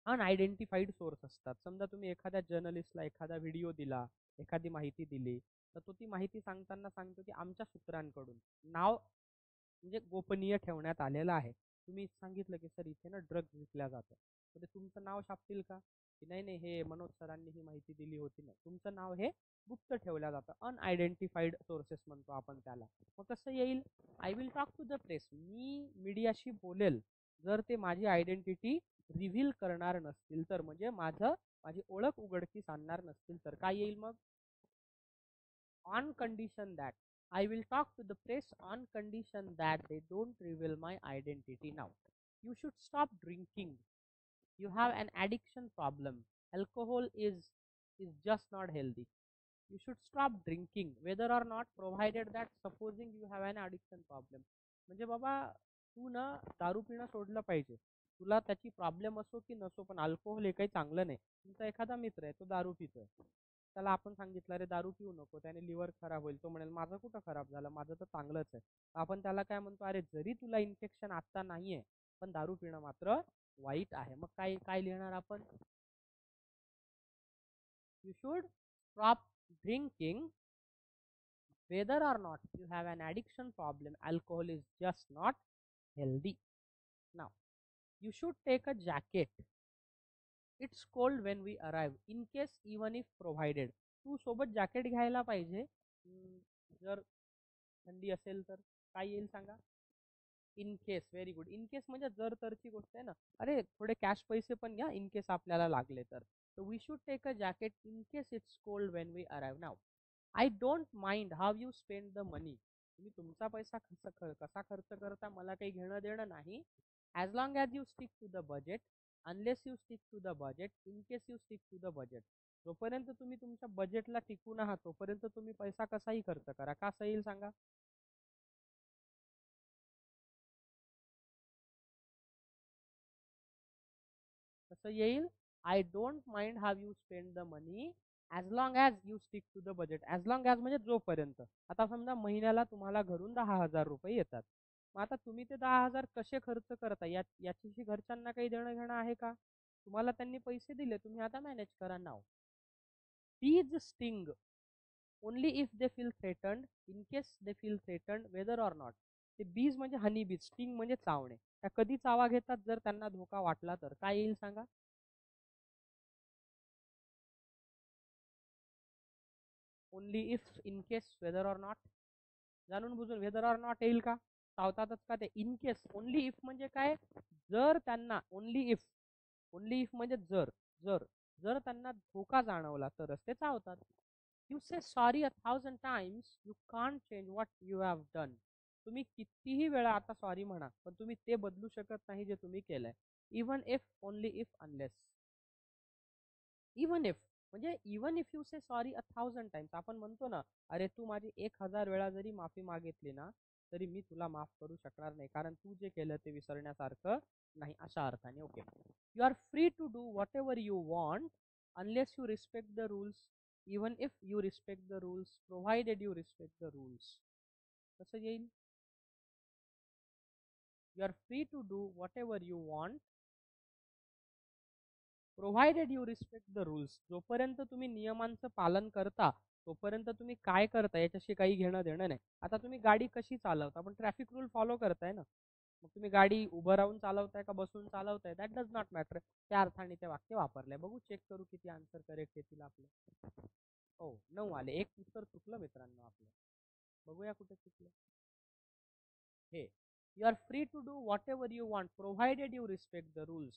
unidentified source असतात. समजा तुम्ही एखाद्या जर्नलिस्टला एखादा व्हिडिओ दिला, एखादी माहिती दिली, तर तो ती माहिती सांगताना सांगतो की आमच्या सूत्रांकडून, नाव म्हणजे गोपनीय ठेवण्यात आलेलं आहे. तुम्ही सांगितलं की सर इथे ना ड्रग्ज विकल्या जातं, तर तुमचं नाव छापतील का? की नाही नाही, हे मनोज सरांनी ही माहिती दिली होती. नाही, तुमचं नाव हे गुप्त ठेवलं जातं. अनआयडेंटिफाईड सोर्सेस म्हणतो आपण त्याला. मग कसं येईल? I will talk to the press. मी मीडियाशी बोलेल जर ते माझी आयडेंटिटी रिव्हील करणार नसतील तर, म्हणजे माझी ओळख उघडकीस आणणार नसतील तर. काय येईल मग? On condition that. I will talk to the press on condition that they don't reveal my identity now. You should stop drinking. You have an addiction problem. Alcohol is just not healthy. You should stop drinking whether or not, provided that supposing you have an addiction problem. म्हणजे बाबा, तू ना दारू पिणं सोडलं पाहिजे. तुला त्याची problem असो की नसो, पण अल्कोहोल हे काही चांगलं नाही. तुमचा एखादा मित्र आहे, तो दारू पितोय, त्याला आपण सांगितलं अरे दारू पिऊ नको, त्याने लिव्हर खराब होईल. तो म्हणेल माझं कुठं खराब झालं, माझं तर चांगलंच आहे. आपण त्याला काय म्हणतो? अरे जरी तुला इन्फेक्शन आता नाहीये, पण दारू पिणं मात्र वाईट आहे. मग काय काय लिहिणार आपण? You should stop drinking whether or not you have an addiction problem. Alcohol is just not healthy. Now, you should take a jacket. It's cold when we arrive. In case, even if provided. तू सोबत jacket घ्यायला पाहिजे जर थंडी असेल तर. काय येईल सांगा? In case. Very good. In case म्हणजे जर तरची गोष्ट आहे ना. अरे थोडे कॅश पैसे पण घ्या इन केस आपल्याला लागले तर. We should take a jacket in case it's cold when we arrive. Now, I don't mind how you spend the money. तुम्ही तुमचा पैसा कसा खर्च करता मला काही घेणं देणं नाही. As long as you stick to the budget. Unless you stick to the budget. In case you stick to the budget. जोपर्यंत तुम्ही तुमच्या बजेटला टिकून आहात तोपर्यंत तुम्ही पैसा कसाही खर्च करा. का येईल सांगा? कसं येईल? I don't mind how you spend the money as long as you stick to the budget. As long as म्हणजे जोपर्यंत. आता समजा महिन्याला तुम्हाला घरून 10,000 रुपये येतात. मग आता तुम्ही ते 10,000 कसे खर्च करता याच्याशी घरच्यांना काही देणं घेणं आहे का? तुम्हाला त्यांनी पैसे दिले, तुम्ही आता मॅनेज करा. नाव, bees sting only if they feel threatened. In case they feel threatened whether or not. ते बीज म्हणजे हनी बीज, स्टिंग म्हणजे चावणे. त्या कधी चावा घेतात? जर त्यांना धोका वाटला तर. काय येईल सांगा? Only if, in case, whether or not. जाणून बुजून वेदर ऑर नॉट येईल का? चावतातच का ते? In case. ओनली इफ म्हणजे काय? जर त्यांना, ओनली इफ, ओनली इफ म्हणजे जर जर जर त्यांना धोका जाणवला तरच ते चावतात. You say sorry 1,000 times, you can't change what you have done. तुम्ही कितीही वेळा आता सॉरी म्हणा, पण तुम्ही ते बदलू शकत नाही जे तुम्ही केलंय. Even if, only if, unless. Even if म्हणजे even if you say sorry 1,000 times. आपण म्हणतो ना, अरे तू माझी 1,000 वेळा जरी माफी मागितली ना, तरी मी तुला माफ करू शकणार नाही, कारण तू जे केलं ते विसरण्यासारखं नाही, अशा अर्थाने. Okay, you are free to do whatever you want unless you respect the rules. Even if you respect the rules, provided you respect the rules. कसं येईल? You are free to do whatever you want provided you respect the rules. जोपर्यंत तुम्ही नियमांचं पालन करता तोपर्यंत तुम्ही काय करता याच्याशी काही घेणं देणं नाही. आता तुम्ही गाडी कशी चालवता? पण ट्रॅफिक रूल फॉलो करताय ना. मग तुम्ही गाडी उभं राहून चालवताय का बसून चालवताय, दॅट डज नॉट मॅटर. त्या अर्थाने ते वाक्य वापरलंय. बघू, चेक करू किती आन्सर करेक्ट येतील आपले. हो 9 आले. एक उत्तर चुकलं मित्रांनो आपलं. बघूया कुठे चुकलं. हे you are free to do whatever you want provided you respect the rules.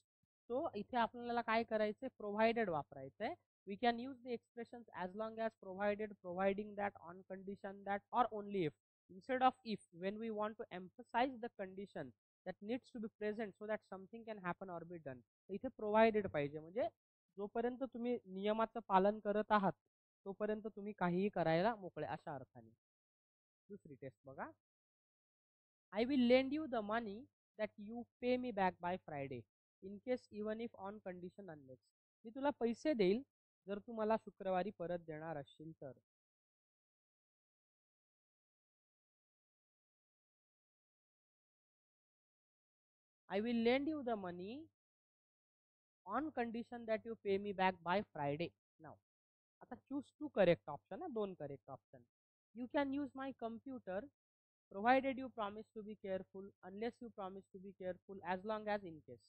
So इथे आपल्याला काय करायचंय, प्रोव्हाइडेड वापरायचंय. We can use the expressions as long as provided, providing that, on condition that, or only if. Instead of if, when we want to emphasize the condition that needs to be present so that something can happen or be done. इथे provided पाहिजे, म्हणजे जोपर्यंत तुम्ही नियमाचं पालन करत आहात तोपर्यंत तुम्ही काहीही करायला मोकळे, अशा अर्थाने. दुसरी टेस्ट बघा. I will lend you the money that you pay me back by Friday, in case even if on condition unless. मी तुला पैसे देईल जर तू मला शुक्रवारी परत देणार असशील तर. I will lend you the money on condition that you pay me back by Friday. Now, आता choose two correct option, दोन correct option. You can use my computer provided you promise to be careful, unless you promise to be careful, as long as in case.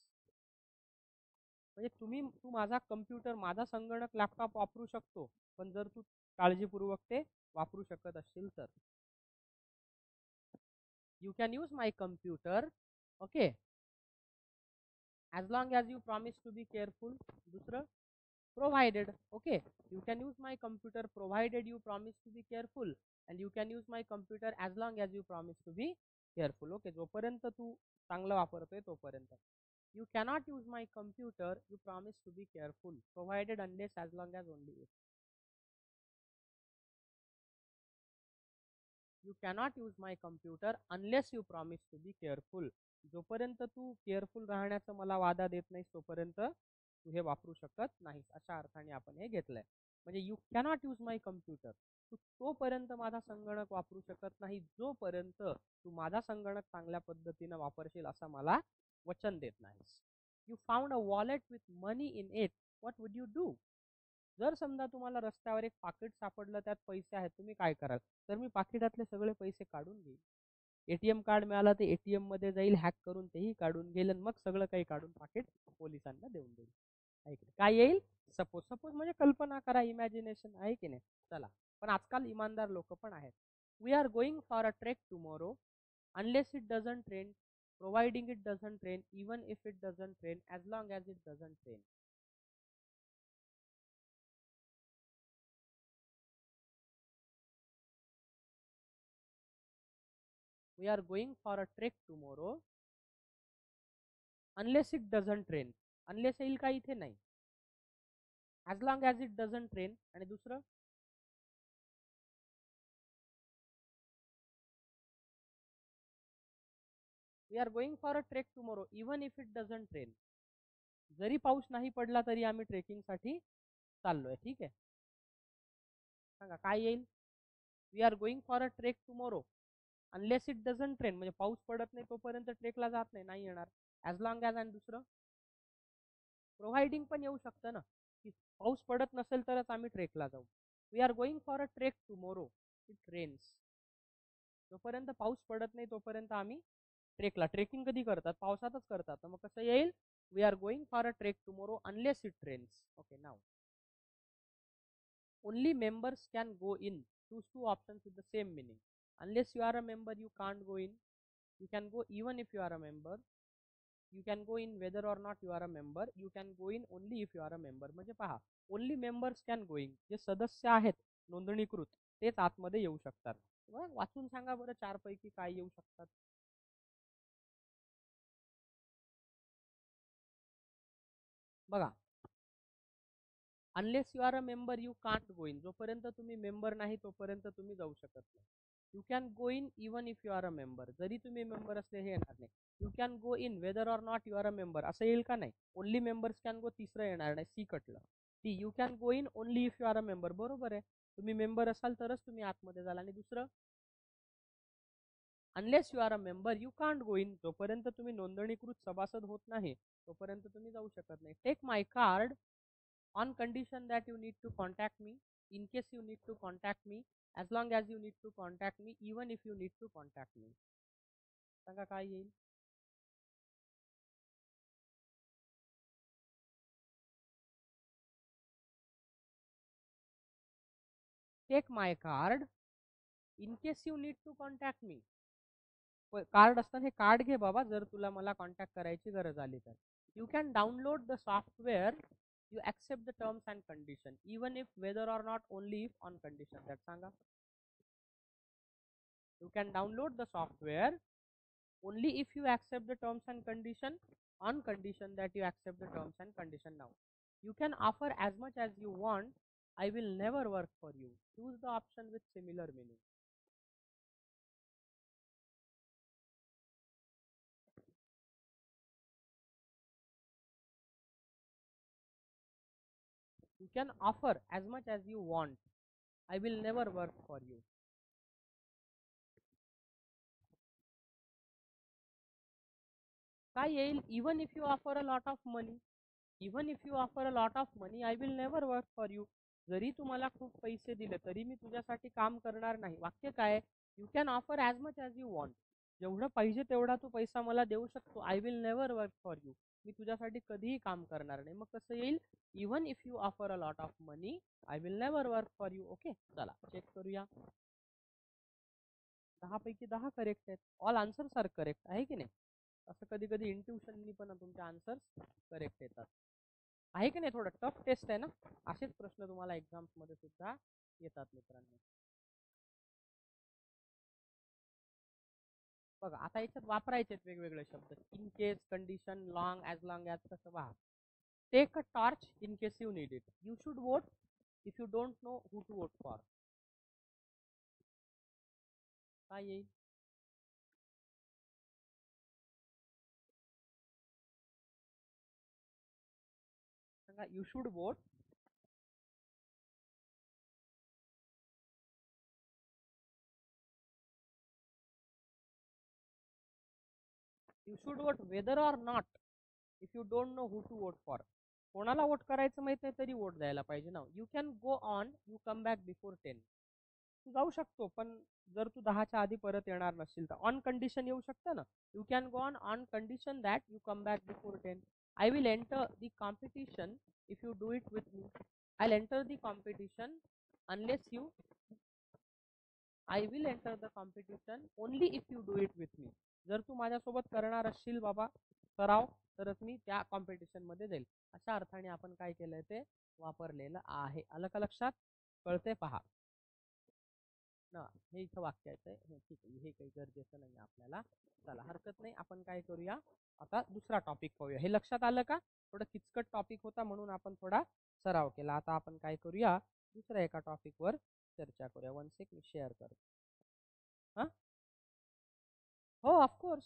म्हणजे तू माझा computer, माझा संगणक, laptop वापरू शकतो, पण जर तू काळजीपूर्वक ते वापरू शकत असशील तर. You can use my computer, okay, as long as you promise to be careful. दुसरं provided, okay, you can use my computer provided you promise to be careful, and you can use my computer as long as you promise to be careful. Okay, जोपर्यंत तू चांगलं वापरतोय तोपर्यंत. You cannot use my computer, you promise to be careful, provided unless as long as only if. You cannot use my computer unless you promise to be careful. जोपर्यंत तू careful राहण्याचं मला वादा देत नाहीस तोपर्यंत तू हे वापरू शकत नाहीस, अशा अर्थाने आपण हे घेतलंय. म्हणजे you cannot use my computer, तू तोपर्यंत माझा संगणक वापरू शकत नाही जोपर्यंत तू माझा संगणक चांगल्या पद्धतीने वापरशील असं मला वचन देत नाहीस. You found a wallet with money in it, what would you do. जर समजा तुम्हाला रस्त्यावर एक पाकिट सापडलं, त्यात पैसे आहेत, तुम्ही काय कराल. तर मी पाकिटातले सगळे पैसे काढून घेईल. एटीएम कार्ड मिळाला ते एटीएम मध्ये जाईल, हॅक करून तेही काढून घेईल, मग सगळं काही काढून पाकिट पोलिसांना देऊन देईल. काय येईल, सपोज. सपोज म्हणजे कल्पना करा, इमॅजिनेशन आहे की नाही. चला, पण आजकाल इमानदार लोक पण आहेत. We are going for a trek tomorrow, unless it doesn't train, providing it doesn't train, even if it doesn't train, as long as it doesn't train. We are going for a trek tomorrow, unless it doesn't rain. Unless येईल का इथे नाही. As long as it doesn't rain. आणि दुसरं, we are going for a trek tomorrow, even if it doesn't rain. जरी पाऊस नाही पडला तरी आम्ही ट्रेकिंग साठी चाललोय. ठीक आहे, सांगा काय येईल. We are going for a trek tomorrow, unless it doesn't train, म्हणजे पाऊस पडत नाही तोपर्यंत ट्रेकला जात नाही, नाही येणार. ॲज लॉंग ॲज, आणि दुसरं प्रोव्हाइडिंग पण येऊ शकतं ना, की पाऊस पडत नसेल तरच आम्ही ट्रेकला जाऊ. We are going for a trek tomorrow, it rains. जोपर्यंत पाऊस पडत नाही तोपर्यंत आम्ही ट्रेकला, ट्रेकिंग कधी करतात, पावसातच करतात. तर मग कसं येईल, we are going for a trek tomorrow unless it rains. Okay, now only members can go in. Choose two options with the same meaning. Unless you are a member, you can't go in. You can go even if you are a member. You can go in whether or not you are a member. You can go in only if you are a member. म्हणजे पहा, only members can going, जे सदस्य आहेत नोंदणीकृत तेच आतमध्ये येऊ शकतात. वाचून सांगा बरं, चार पैकी काय येऊ शकतात. बघा, unless you are a member you can't go in. जोपर्यंत तुम्ही मेंबर नाही तोपर्यंत तुम्ही जाऊ शकत नाही. You can go in even if you are a member, जरी तुम्ही मेंबर असले हे येणार नाही. You can go in whether or not you are a member, असं येईल का नाही. ओनली मेंबर्स कॅन गो, तिसरं येणार नाही, सी कटलं. ती you can go in only if you are a member, बरोबर आहे. तुम्ही मेंबर असाल तरच तुम्ही आतमध्ये जाल. आणि दुसरं, unless you are a member you can't go in, जोपर्यंत तुम्ही नोंदणीकृत सभासद होत नाही तोपर्यंत तुम्ही जाऊ शकत नाही. Take my card on condition that you need to contact me, in case you need to contact me, as long as you need to contact me, even if you need to contact me. सांगा काय येईल. Take my card in case you need to contact me. Card असताना हे card घे बाबा जर तुला मला कॉन्टॅक्ट करायची गरज आली तर. You can download the software, you accept the terms and condition even if whether or not only if on condition. That सांगा. You can download the software only if you accept the terms and condition on condition that you accept the terms and condition. Now you can offer as much as you want, I will never work for you. Choose the option with similar meaning. You can offer as much as you want, I will never work for you. काय येईल? even if you offer a lot of money, even if you offer a lot of money, I will never work for you. जरी तुम्हाला खूप पैसे दिले तरी मी तुझ्यासाठी काम करणार नाही. वाक्य काय? You can offer as much as you want. जेवढं पाहिजे तेवढा तू पैसा मला देऊ शकतो. I will never work for you. मी तुझ्यासाठी कधीही काम करणार नाही. मग कसं येईल? Even if you offer a lot of money, I will never work for you. Okay, चला चेक करूया. 10 पैकी 10 करेक्ट आहेत. ऑल आन्सर्स आर करेक्ट, आहे की नाही? असं कधी कधी इंट्युशननी पण तुमचे आन्सर्स करेक्ट येतात, आहे की नाही? थोडं टफ टेस्ट आहे ना. असेच प्रश्न तुम्हाला एक्झाम्स मध्ये सुद्धा येतात मित्रांनो. बघा आता याच्यात वापरायचे वेगवेगळे शब्द. In case, condition, long, as long as, कसं पहा. Take a torch in case you need it. You should vote if you don't know who to vote for. काय येईल? सांगा. You should vote you should vote whether or not if you don't know who to vote for. कोणाला vote करायचं माहित नाही तरी vote द्यायला पाहिजे ना. You can go on, you come back before 10. तू जाऊ शकतो पण जर तू 10च्या आधी परत येणार नसशील तर ऑन कंडिशन येऊ शकतं ना. You can go on condition that you come back before 10. I will enter the competition if you do it with me. I enter the competition unless you. I will enter the competition only if you do it with me. जर तू माझ्यासोबत करणार असशील बाबा सराव तरच मी त्या competition मध्ये जाईल. अशा अर्थाने आपण काय केलंय ते वापरलेलं आहे. आलं का लक्षात? कळते पहा ना. हे इथं वाक्याचं आहे. ठीक आहे, हे काही गरजेचं नाही आपल्याला. चला हरकत नाही. आपण काय करूया आता दुसरा टॉपिक पाहूया. हे लक्षात आलं का? थोडं किचकट टॉपिक होता म्हणून आपण थोडा सराव केला. आता आपण काय करूया दुसऱ्या एका टॉपिक वर चर्चा करूया. वन सेक मी शेअर करतो. हा हो ऑफकोर्स.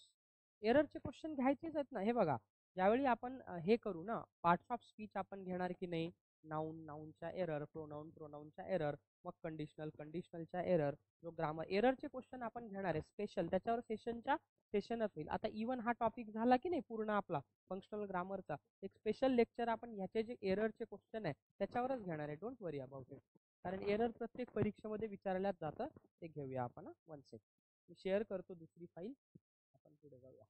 एररचे क्वेश्चन घ्यायचेच आहेत ना. हे बघा ज्यावेळी आपण हे करू ना पार्ट्स ऑफ स्पीच आपण घेणार की नाही. नाऊन, नाऊनच्या एरर, प्रोनाऊन, प्रोनाऊनच्या एरर, मग कंडिशनल, कंडिशनलच्या एरर, जो ग्रामर एररचे क्वेश्चन आपण घेणार आहे स्पेशल, त्याच्यावर सेशनच होईल. आता इवन हा टॉपिक झाला की नाही पूर्ण आपला फंक्शनल ग्रामरचा, एक स्पेशल लेक्चर आपण ह्याचे जे एररचे क्वेश्चन आहे त्याच्यावरच घेणार आहे. Don't worry about it. कारण एरर प्रत्येक परीक्षेमध्ये विचारल्याच जातं. ते घेऊया आपण. वन सेक मी शेअर करतो दुसरी फाईल. आपण पुढे जाऊया.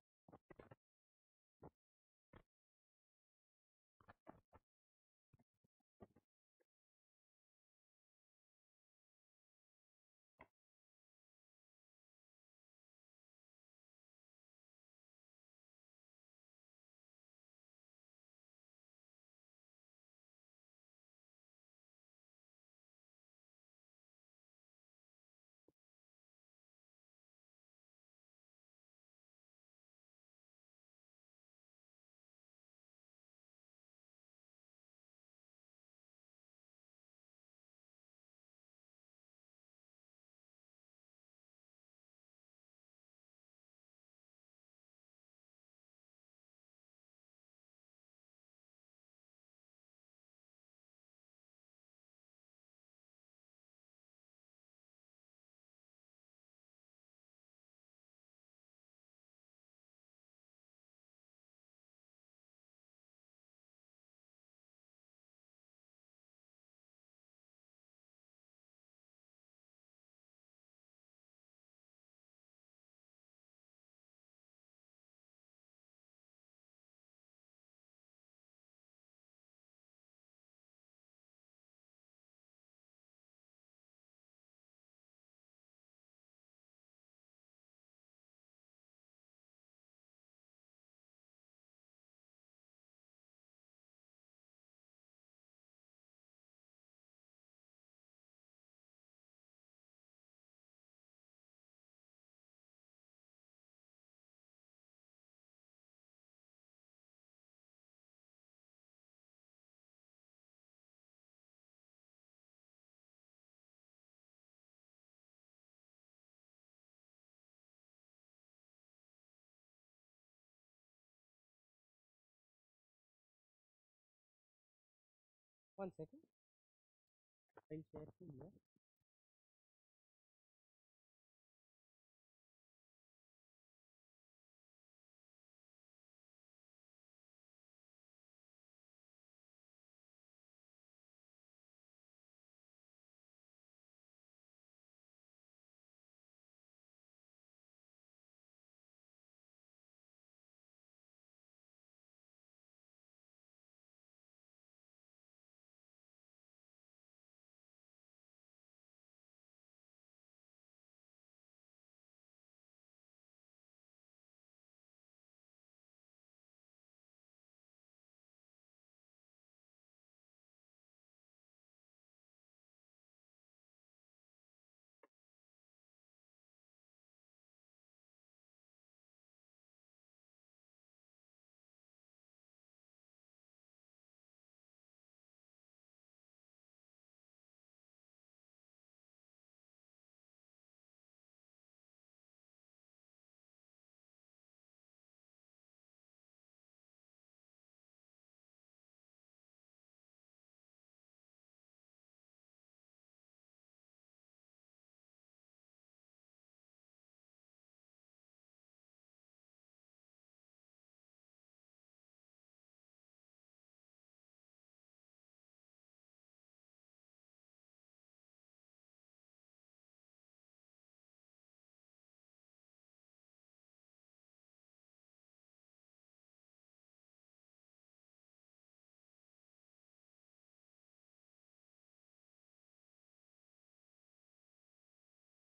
1 second. I'll share to you.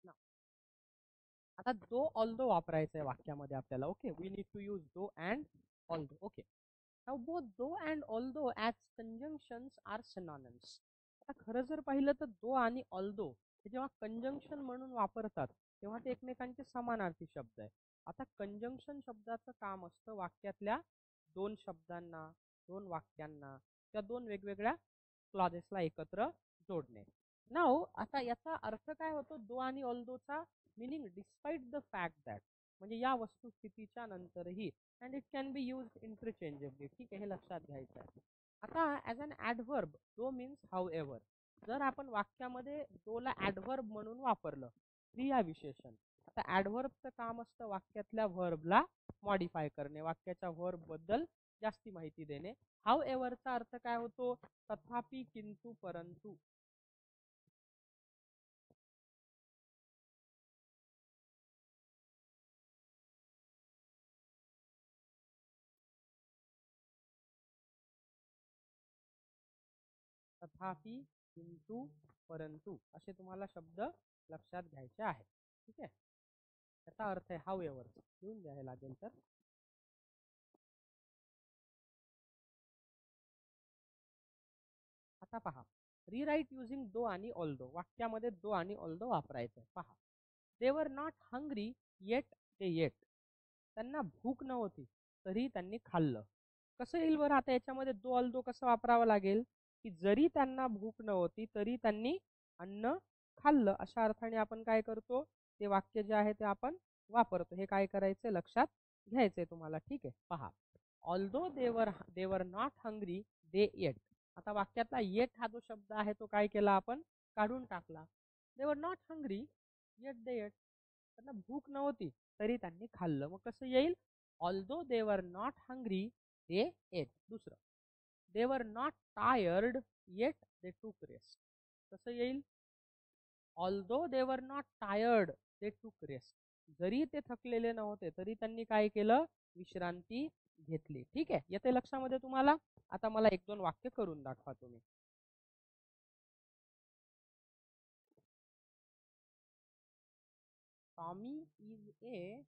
Now, आता दो ऑल्दो वापरायचं आहे वाक्यामध्ये आपल्याला. Okay, we need to use though and although. Okay, now both though and although as conjunctions are synonyms. आता खरं जर पाहिलं तर दो आणि ऑल्दो हे जेव्हा कंजंक्शन म्हणून वापरतात तेव्हा ते एकमेकांचे समानार्थी शब्द आहे. आता कंजंक्शन शब्दाचं काम असतं वाक्यातल्या दोन शब्दांना, दोन वाक्यांना त्या दोन वेगवेगळ्या क्लॉजेसला एकत्र जोडणे. नाउ आता याचा अर्थ काय होतो दो आणि ऑल्दोचा? meaning despite the fact that, म्हणजे या वस्तुस्थितीच्या नंतरही, and it can be used interchangeably. ठीक आहे, हे लक्षात घ्यायचं आहे. आता as an adverb though means however. जर आपण वाक्यामध्ये दोला ॲडव्हर्ब म्हणून वापरलं, क्रियाविशेषण. आता ॲडव्हर्बचं काम असतं वाक्यातल्या व्हर्बला मॉडिफाय करणे, वाक्याच्या व्हर्ब बद्दल जास्ती माहिती देणे. हाऊएव्हरचा अर्थ काय होतो? तथापि, किंतु, परंतु. तथापि, किंतु, परंतु असे तुम्हाला शब्द लक्षात घ्यायचे आहे. ठीक आहे, त्याचा अर्थ आहे हाऊ एव्हर. लिहून घ्यायला लागेल तर. आता पहा, रिराईट युझिंग दो आणि ऑल्दो. वाक्यामध्ये दो आणि ऑल्दो वापरायचं. पहा, they were not hungry yet they ate. त्यांना भूक नव्हती तरी त्यांनी खाल्लं. कसं येईल बरं आता याच्यामध्ये दो ऑल्दो कसं वापरावं लागेल? की जरी त्यांना भूक नव्हती तरी त्यांनी अन्न खाल्लं, अशा अर्थाने आपण काय करतो, ते वाक्य जे आहे ते आपण वापरतो. हे काय करायचं लक्षात घ्यायचंय तुम्हाला. ठीक आहे, पहा, although they were not hungry they yet. आता वाक्यातला येट हा जो शब्द आहे तो काय केला आपण? काढून टाकला. They were not hungry yet they ate. त्यांना भूक नव्हती तरी त्यांनी खाल्लं. मग कसं येईल? Although they were not hungry they ate. दुसरं, they were not tired yet they टूक रेस्ट. कसं येईल? Although they were not tired दे टूक रेस्ट. जरी ते थकलेले नव्हते तरी त्यांनी काय केलं? विश्रांती घेतली. ठीक आहे, येते लक्षामध्ये तुम्हाला? आता मला एक दोन वाक्य करून दाखवा तुम्ही. Tommy is A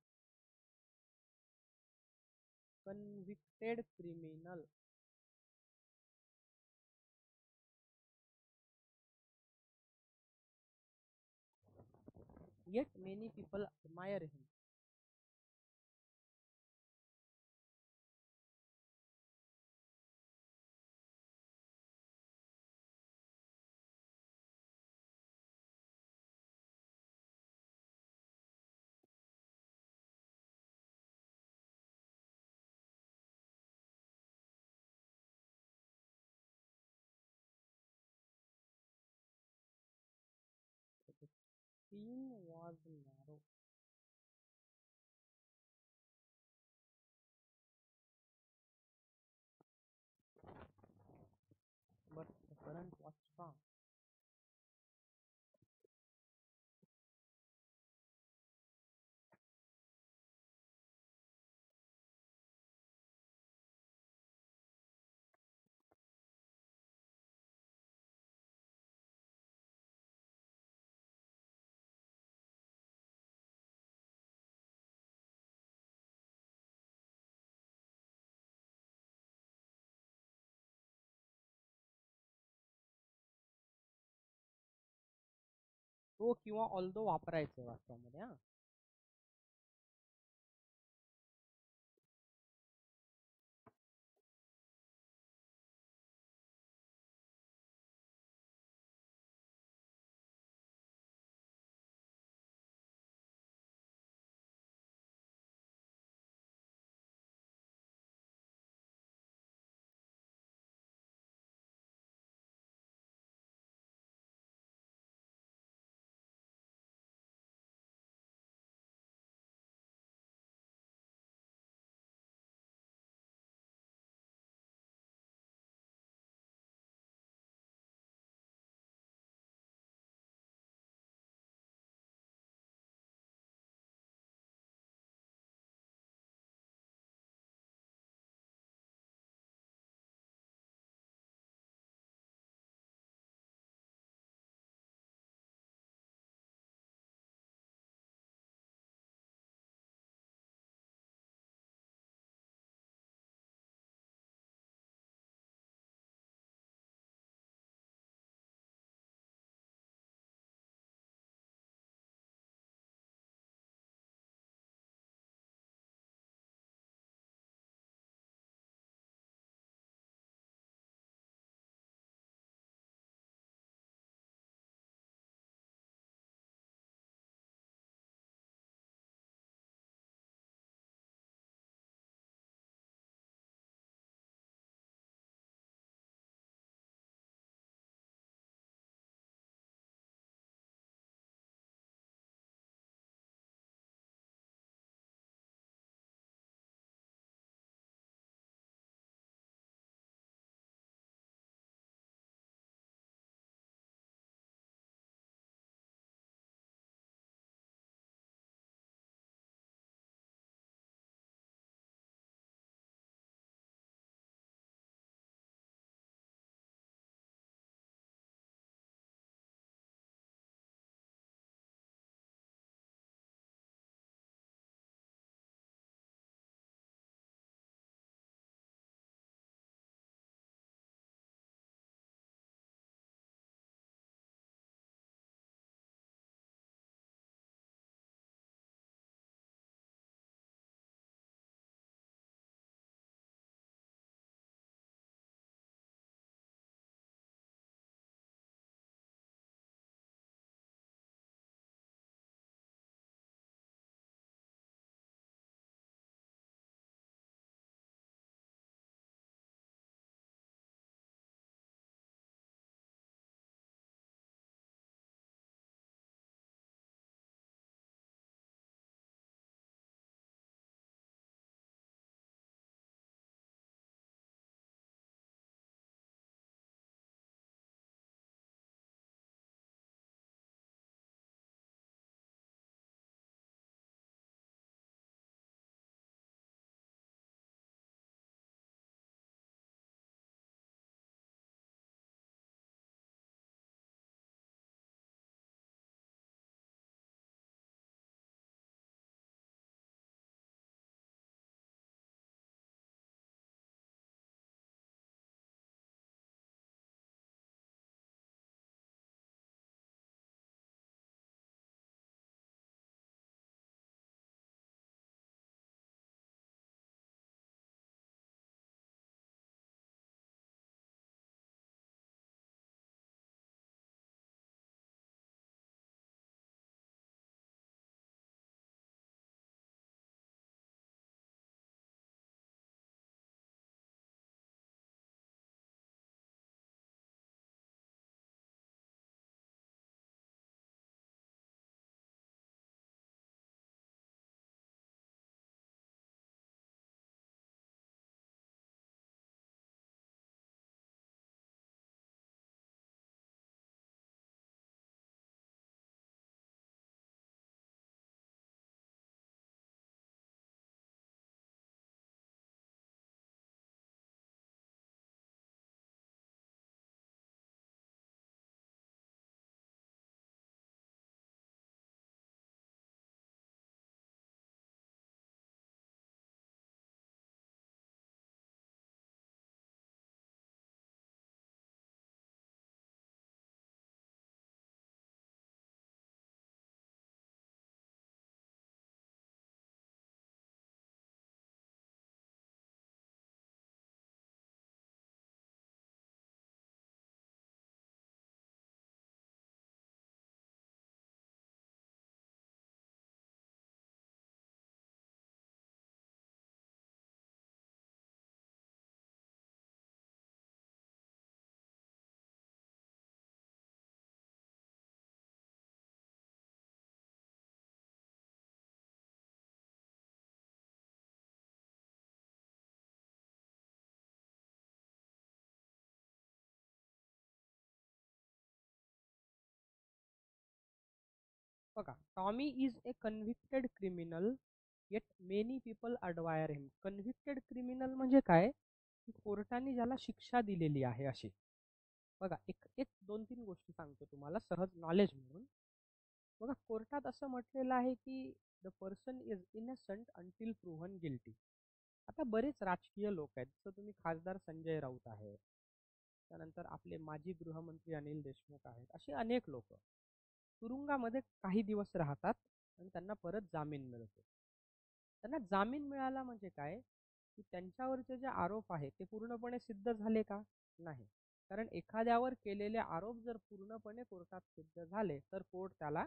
convicted criminal. Yet many people admire him. Screen was narrow. But the current was strong. तो किंवा ऑल्दो वापरायचं वाक्यामध्ये हा. बघा, Tommy is a convicted criminal yet many people admire him. Convicted criminal म्हणजे काय, की कोर्टाने ज्याला शिक्षा दिलेली आहे अशी. बघा, एक एक दोन तीन गोष्टी सांगतो तुम्हाला सहज नॉलेज म्हणून. बघा, कोर्टात असं म्हटलेलं आहे की the person is innocent until proven guilty. आता बरेच राजकीय लोक आहेत, जसं तुम्ही खासदार संजय राऊत आहे, त्यानंतर आपले माजी गृहमंत्री अनिल देशमुख आहेत, असे अनेक लोक तुरुंगामध्ये काही दिवस राहतात आणि त्यांना परत जामीन मिळतो. त्यांना जामीन मिळाला म्हणजे काय, की त्यांच्यावरचे जे आरोप आहेत ते पूर्णपणे सिद्ध झाले का, नाही. कारण एखाद्यावर केलेले आरोप जर पूर्णपणे कोर्टात सिद्ध झाले तर कोर्ट त्याला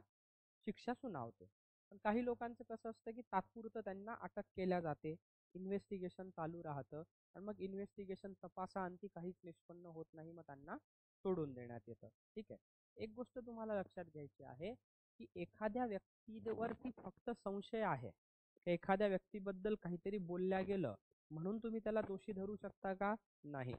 शिक्षा सुनावते. पण काही लोकांचं कसं असतं की तात्पुरतं त्यांना अटक केल्या जाते, इन्व्हेस्टिगेशन चालू राहतं आणि मग इन्व्हेस्टिगेशन तपासाअंती काहीच निष्पन्न होत नाही, मग त्यांना सोडून देण्यात येतं. ठीक आहे. एक गोष्ट तुम्हाला लक्षात घ्यायची आहे की एखाद्या व्यक्तीवरती फक्त संशय आहे, एखाद्या व्यक्तीबद्दल काहीतरी बोलल्या गेलं म्हणून तुम्ही त्याला दोषी धरू शकता का, नाही.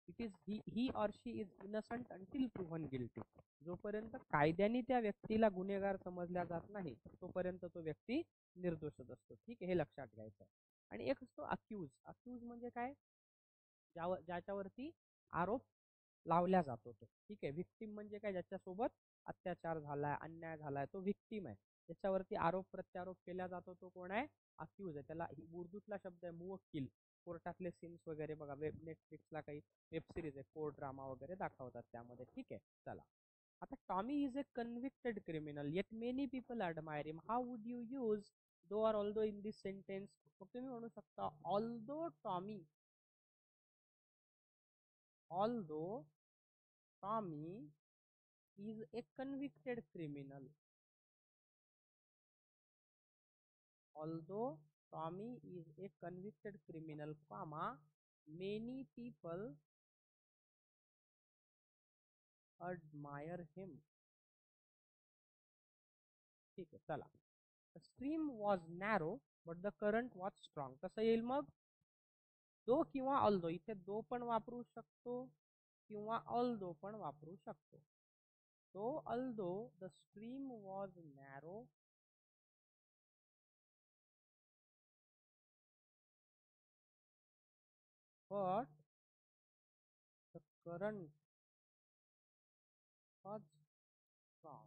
It is he or she is innocent until proven guilty. जोपर्यंत कायद्याने त्या व्यक्तीला गुन्हेगार समजल्या जात नाही तोपर्यंत तो व्यक्ती निर्दोषच असतो. ठीक आहे, हे लक्षात घ्यायचं. आणि एक असतो अक्यूज. अक्यूज म्हणजे काय, ज्याच्यावरती आरोप लावल्या जातो तो. ठीक आहे. विक्टीम म्हणजे काय, ज्याच्यासोबत अत्याचार झालाय, अन्याय झालाय, तो विक्टीम आहे. ज्याच्यावरती आरोप प्रत्यारोप केला जातो तो कोण आहे, अक्यूज आहे. त्याला उर्दूतला शब्द आहे मुवक्किल. कोर्टातले सीन्स वगैरे बघा, नेटफ्लिक्सला काही वेब सिरीज आहे, कोर्ट ड्रामा वगैरे दाखवतात त्यामध्ये. ठीक आहे. चला, आता Tommy is a convicted criminal yet many people admire him. How would you use though or although in this sentence. मग तुम्ही म्हणू शकता although Tommy, although Tommy is a convicted criminal. Although Tommy is a convicted criminal, comma, many people admire him. ठीक आहे, चला. The stream was narrow but the current was strong. कसं येईल मग, दो किंवा ऑल्दो. इथे दो पण वापरू शकतो किंवा ऑल्दो पण वापरू शकतो. So although the stream was narrow but the current was strong.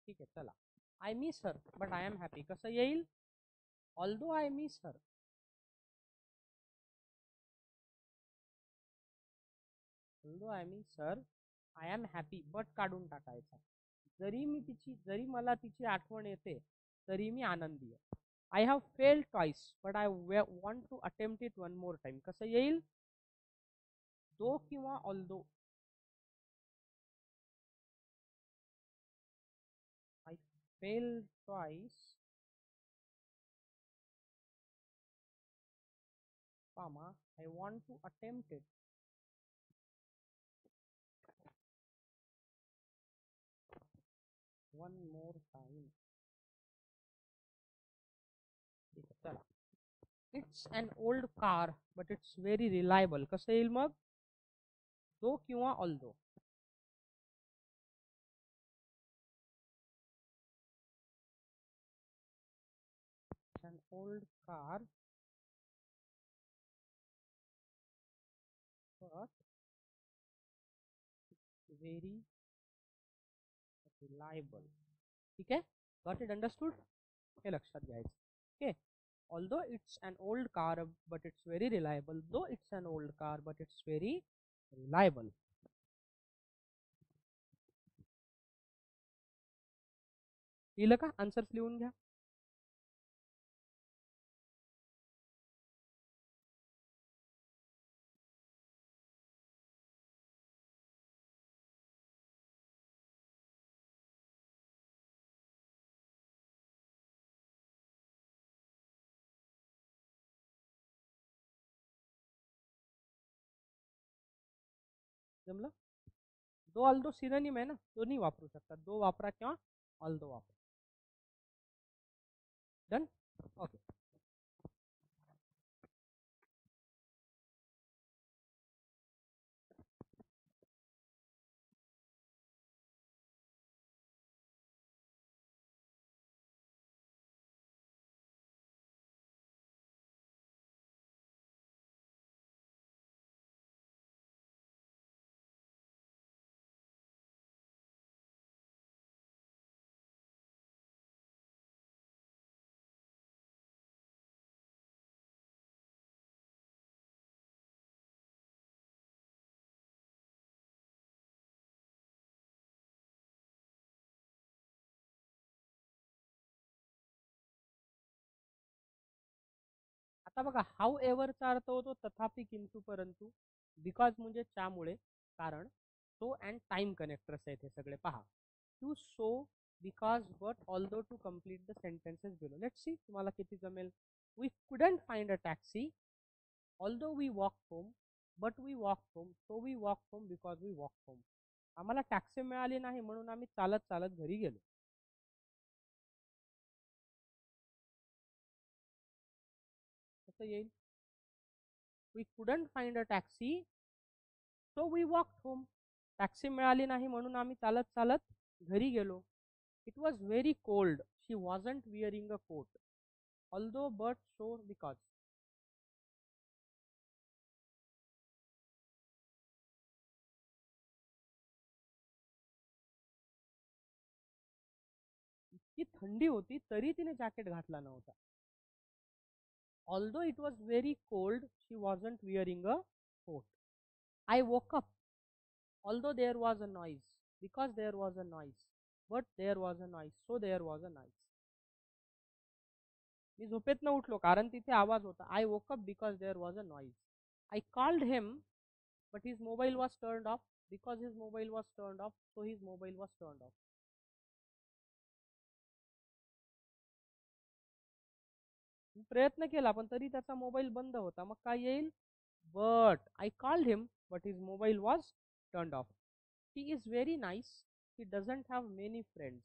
ठीक आहे, चला. I miss her but I am happy. कसं येईल, although I miss her, although I miss her I am happy, but काढून टाकायचा. जरी मला तिची आठवण येते तरी मी आनंदी आहे. I have failed twice but I want to attempt it one more time. कसं येईल, दो किंवा although. I failed twice, comma, I want to attempt it one more time. ठीक आहे, चला. It's an old car but it's very reliable. कसं येईल मग, though किंवा although. An old car but very reliable. ठीक आहे, गॉट इट, अंडरस्टूड. हे लक्षात घ्यायचं. Okay. Although it's an old car but it's very reliable. Though it's an old car but it's very reliable. लिहिलं का, आन्सर्स लिहून घ्या. जमलं. दो ऑल्दो सिनोनिम आहे ना, दोन्ही वापरू शकतात. दो वापरा किंवा ऑल्दो वापरा. डन. ओके. आता बघा हाऊ एव्हरचा अर्थ होतो तथापि, किंतु, परंतु. बिकॉज म्हणजे त्यामुळे, कारण. सो अँड टाइम कनेक्टर्स आहेत हे सगळे पहा. To so, because, but, although, to complete the sentences below. Let's see तुम्हाला किती जमेल. We couldn't find a taxi although we walk home, but we walk home, so we walk home because we walk home. आम्हाला taxi मिळाली नाही म्हणून आम्ही चालत चालत घरी गेलो. कसं येईल. We couldn't find a taxi so we walk home. Taxi मिळाली नाही म्हणून आम्ही चालत चालत घरी गेलो. It was very cold, she wasn't wearing a coat, although, but, so, because. इतकी थंडी होती तरी तिने जॅकेट घातला नव्हता. Although it was very cold, she wasn't wearing a coat. I woke up although there was a noise, because there was a noise, but there was a noise, so there was a noise. मी झोपेतनं उठलो कारण तिथे आवाज होता. I woke up because there was a noise. I called him but his mobile was turned off, because his mobile was turned off, so his mobile was turned off. प्रयत्न केला पण तरी त्याचा मोबाईल बंद होता. मग काय येईल. But I called him, but his mobile was turned off. He is very nice, he doesn't have many friends,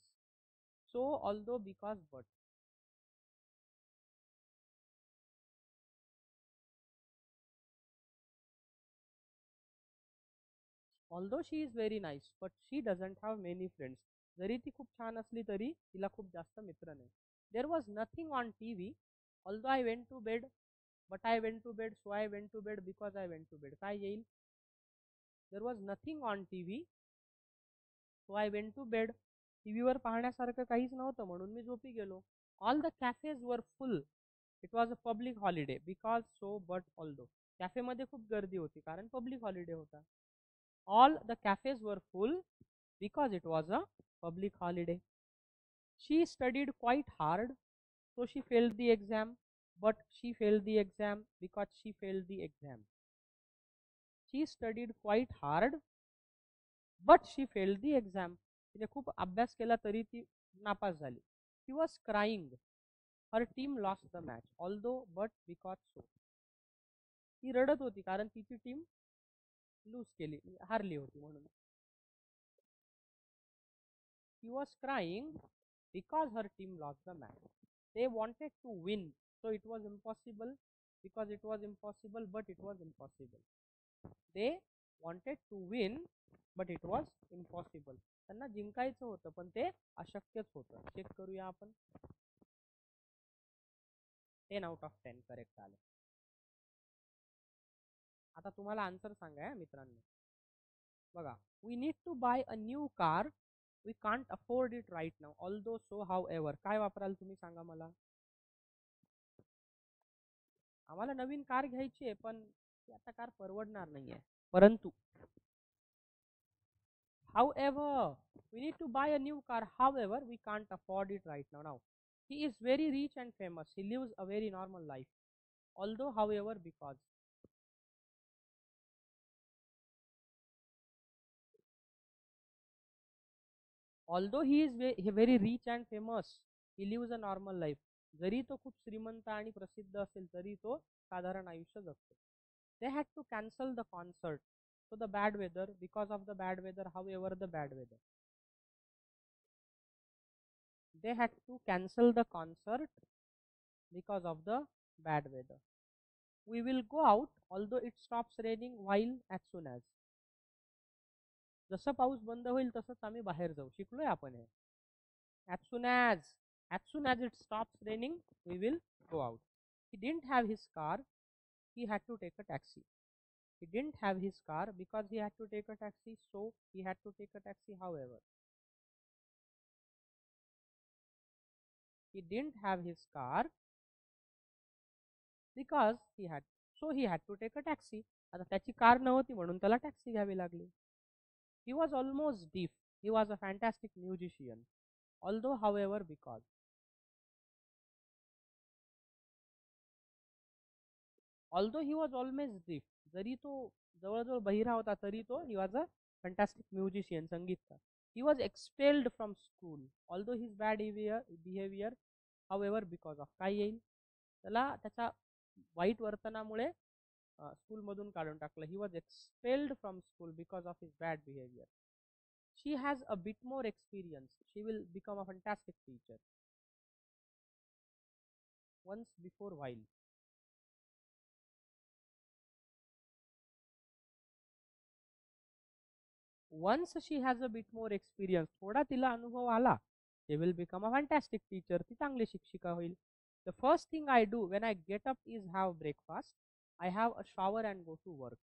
so, although, because, but. Although she is very nice, but she doesn't have many friends. जरी ती खूप छान असली तरी तिला खूप जास्त मित्र नाही. There was nothing on TV, although I went to bed, but I went to bed, so I went to bed because I went to bed. काय येईल. There was nothing on TV, so I went to bed. टीव्हीवर पाहण्यासारखं काहीच नव्हतं म्हणून मी झोपी गेलो. All the cafes were full. It was a public holiday, because, so, but, although. कॅफेमध्ये खूप गर्दी होती कारण पब्लिक हॉलिडे होता. All the cafes were full because it was a public holiday. She studied quite hard, so she failed the exam, but she failed the exam because she failed the exam. She studied quite hard, but she failed the exam. तिने खूप अभ्यास केला तरी ती नापास झाली. She was crying. Her team lost the match, although, but, because, so. ती रडत होती कारण तिची टीम लूज केली, हारली होती म्हणून. She was crying because her team lost the match. They wanted to win, so it was impossible, because it was impossible, but it was impossible. They wanted to win, but it was impossible. त्यांना जिंकायचं होतं पण ते अशक्यच होतं. Check करूया आपण. 10 out of 10 correct आलं. आता तुम्हाला आन्सर सांगा मित्रांनो. बघा. We need to buy a new car. We can't afford it right now. Although, so, however. काय वापराल तुम्ही सांगा मला. आम्हाला नवीन कार घ्यायची आहे पण आता कार परवडणार नाहीये. परंतु. However, we need to buy a new car. However, we can't afford it right now. Now, he is very rich and famous. He lives a very normal life. Although, however, because. Although he is very rich and famous, he lives a normal life. जरी तो खूप श्रीमंत आणि प्रसिद्ध असेल तरी तो साधारण आयुष्य जगतो. They had to cancel the concert. So the bad weather, because of the bad weather, however, the bad weather. They had to cancel the concert because of the bad weather. We will go out, although it stops raining while, as soon as. जसं पाऊस बंद होईल तसंच आम्ही बाहेर जाऊ. शिकलोय आपण हे. As soon as it stops raining, we will go out. He didn't have his car. He had to take a taxi. He didn't have his car because he had to take a taxi, so he had to take a taxi. However, he didn't have his car because he had to take a taxi. आता त्याची car नव्हती म्हणून त्याला taxi घ्यावी लागली. He was almost deaf. He was a fantastic musician. Although, however, because. Although he was always deaf, जरी तो जवळजवळ बहिरा होता तरी तो he was a fantastic musician, संगीतकार. He was expelled from school although his bad behaviour however because of, काय येईल त्याला त्याच्या वाईट वर्तनामुळे स्कूलमधून काढून टाकलं. He was expelled from school because of his bad behaviour. She has a bit more experience, she will become a fantastic teacher. Once before while, once she has a bit more experience, थोडा तिला अनुभव आला, she will become a fantastic teacher, ती चांगली शिक्षिका होईल. The first thing I do when I get up is have breakfast. I have a shower and go to work.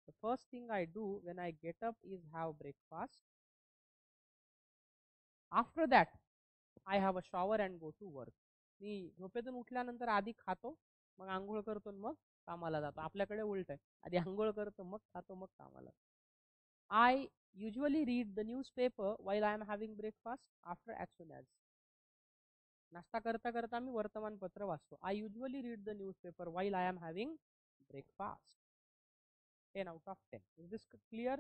The first thing I do when I get up is have breakfast. After that I have a shower and go to work. मी झोपेतून उठल्यानंतर आधी खातो, मग आंघोळ करतो, मग कामाला जातो. आपल्याकडे उलट आहे, आधी आंघोळ करतो, मग खातो, मग कामाला. I usually read the newspaper while I am having breakfast after as soon as. नाश्ता करता करता मी वर्तमानपत्र वाचतो. I usually read the newspaper while I am having breakfast. 10 out of 10. Is this clear?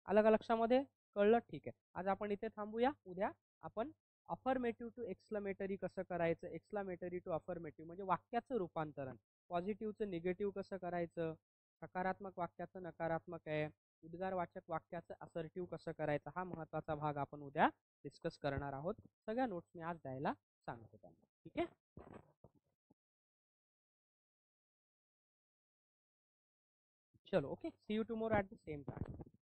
आलं का लक्षामध्ये? कळलं? ठीक आहे. आज आपण इथे थांबूया. उद्या आपण अफर्मेटिव्ह टू एक्सक्लेमेटरी कसं करायचं, एक्सक्लेमेटरी टू अफर्मेटिव्ह म्हणजे वाक्याचं रूपांतरण, पॉझिटिव्हचं निगेटिव्ह कसं करायचं, सकारात्मक वाक्याचं नकारात्मक आहे, उद्गारवाचक वाक्याचं असर्टिव्ह कसं करायचं, हा महत्त्वाचा भाग आपण उद्या डिस्कस करणार आहोत. सगळ्या नोट्स मी आज द्यायला सांगतो त्यांना. ठीक आहे. चलो, okay, see you tomorrow at the same time.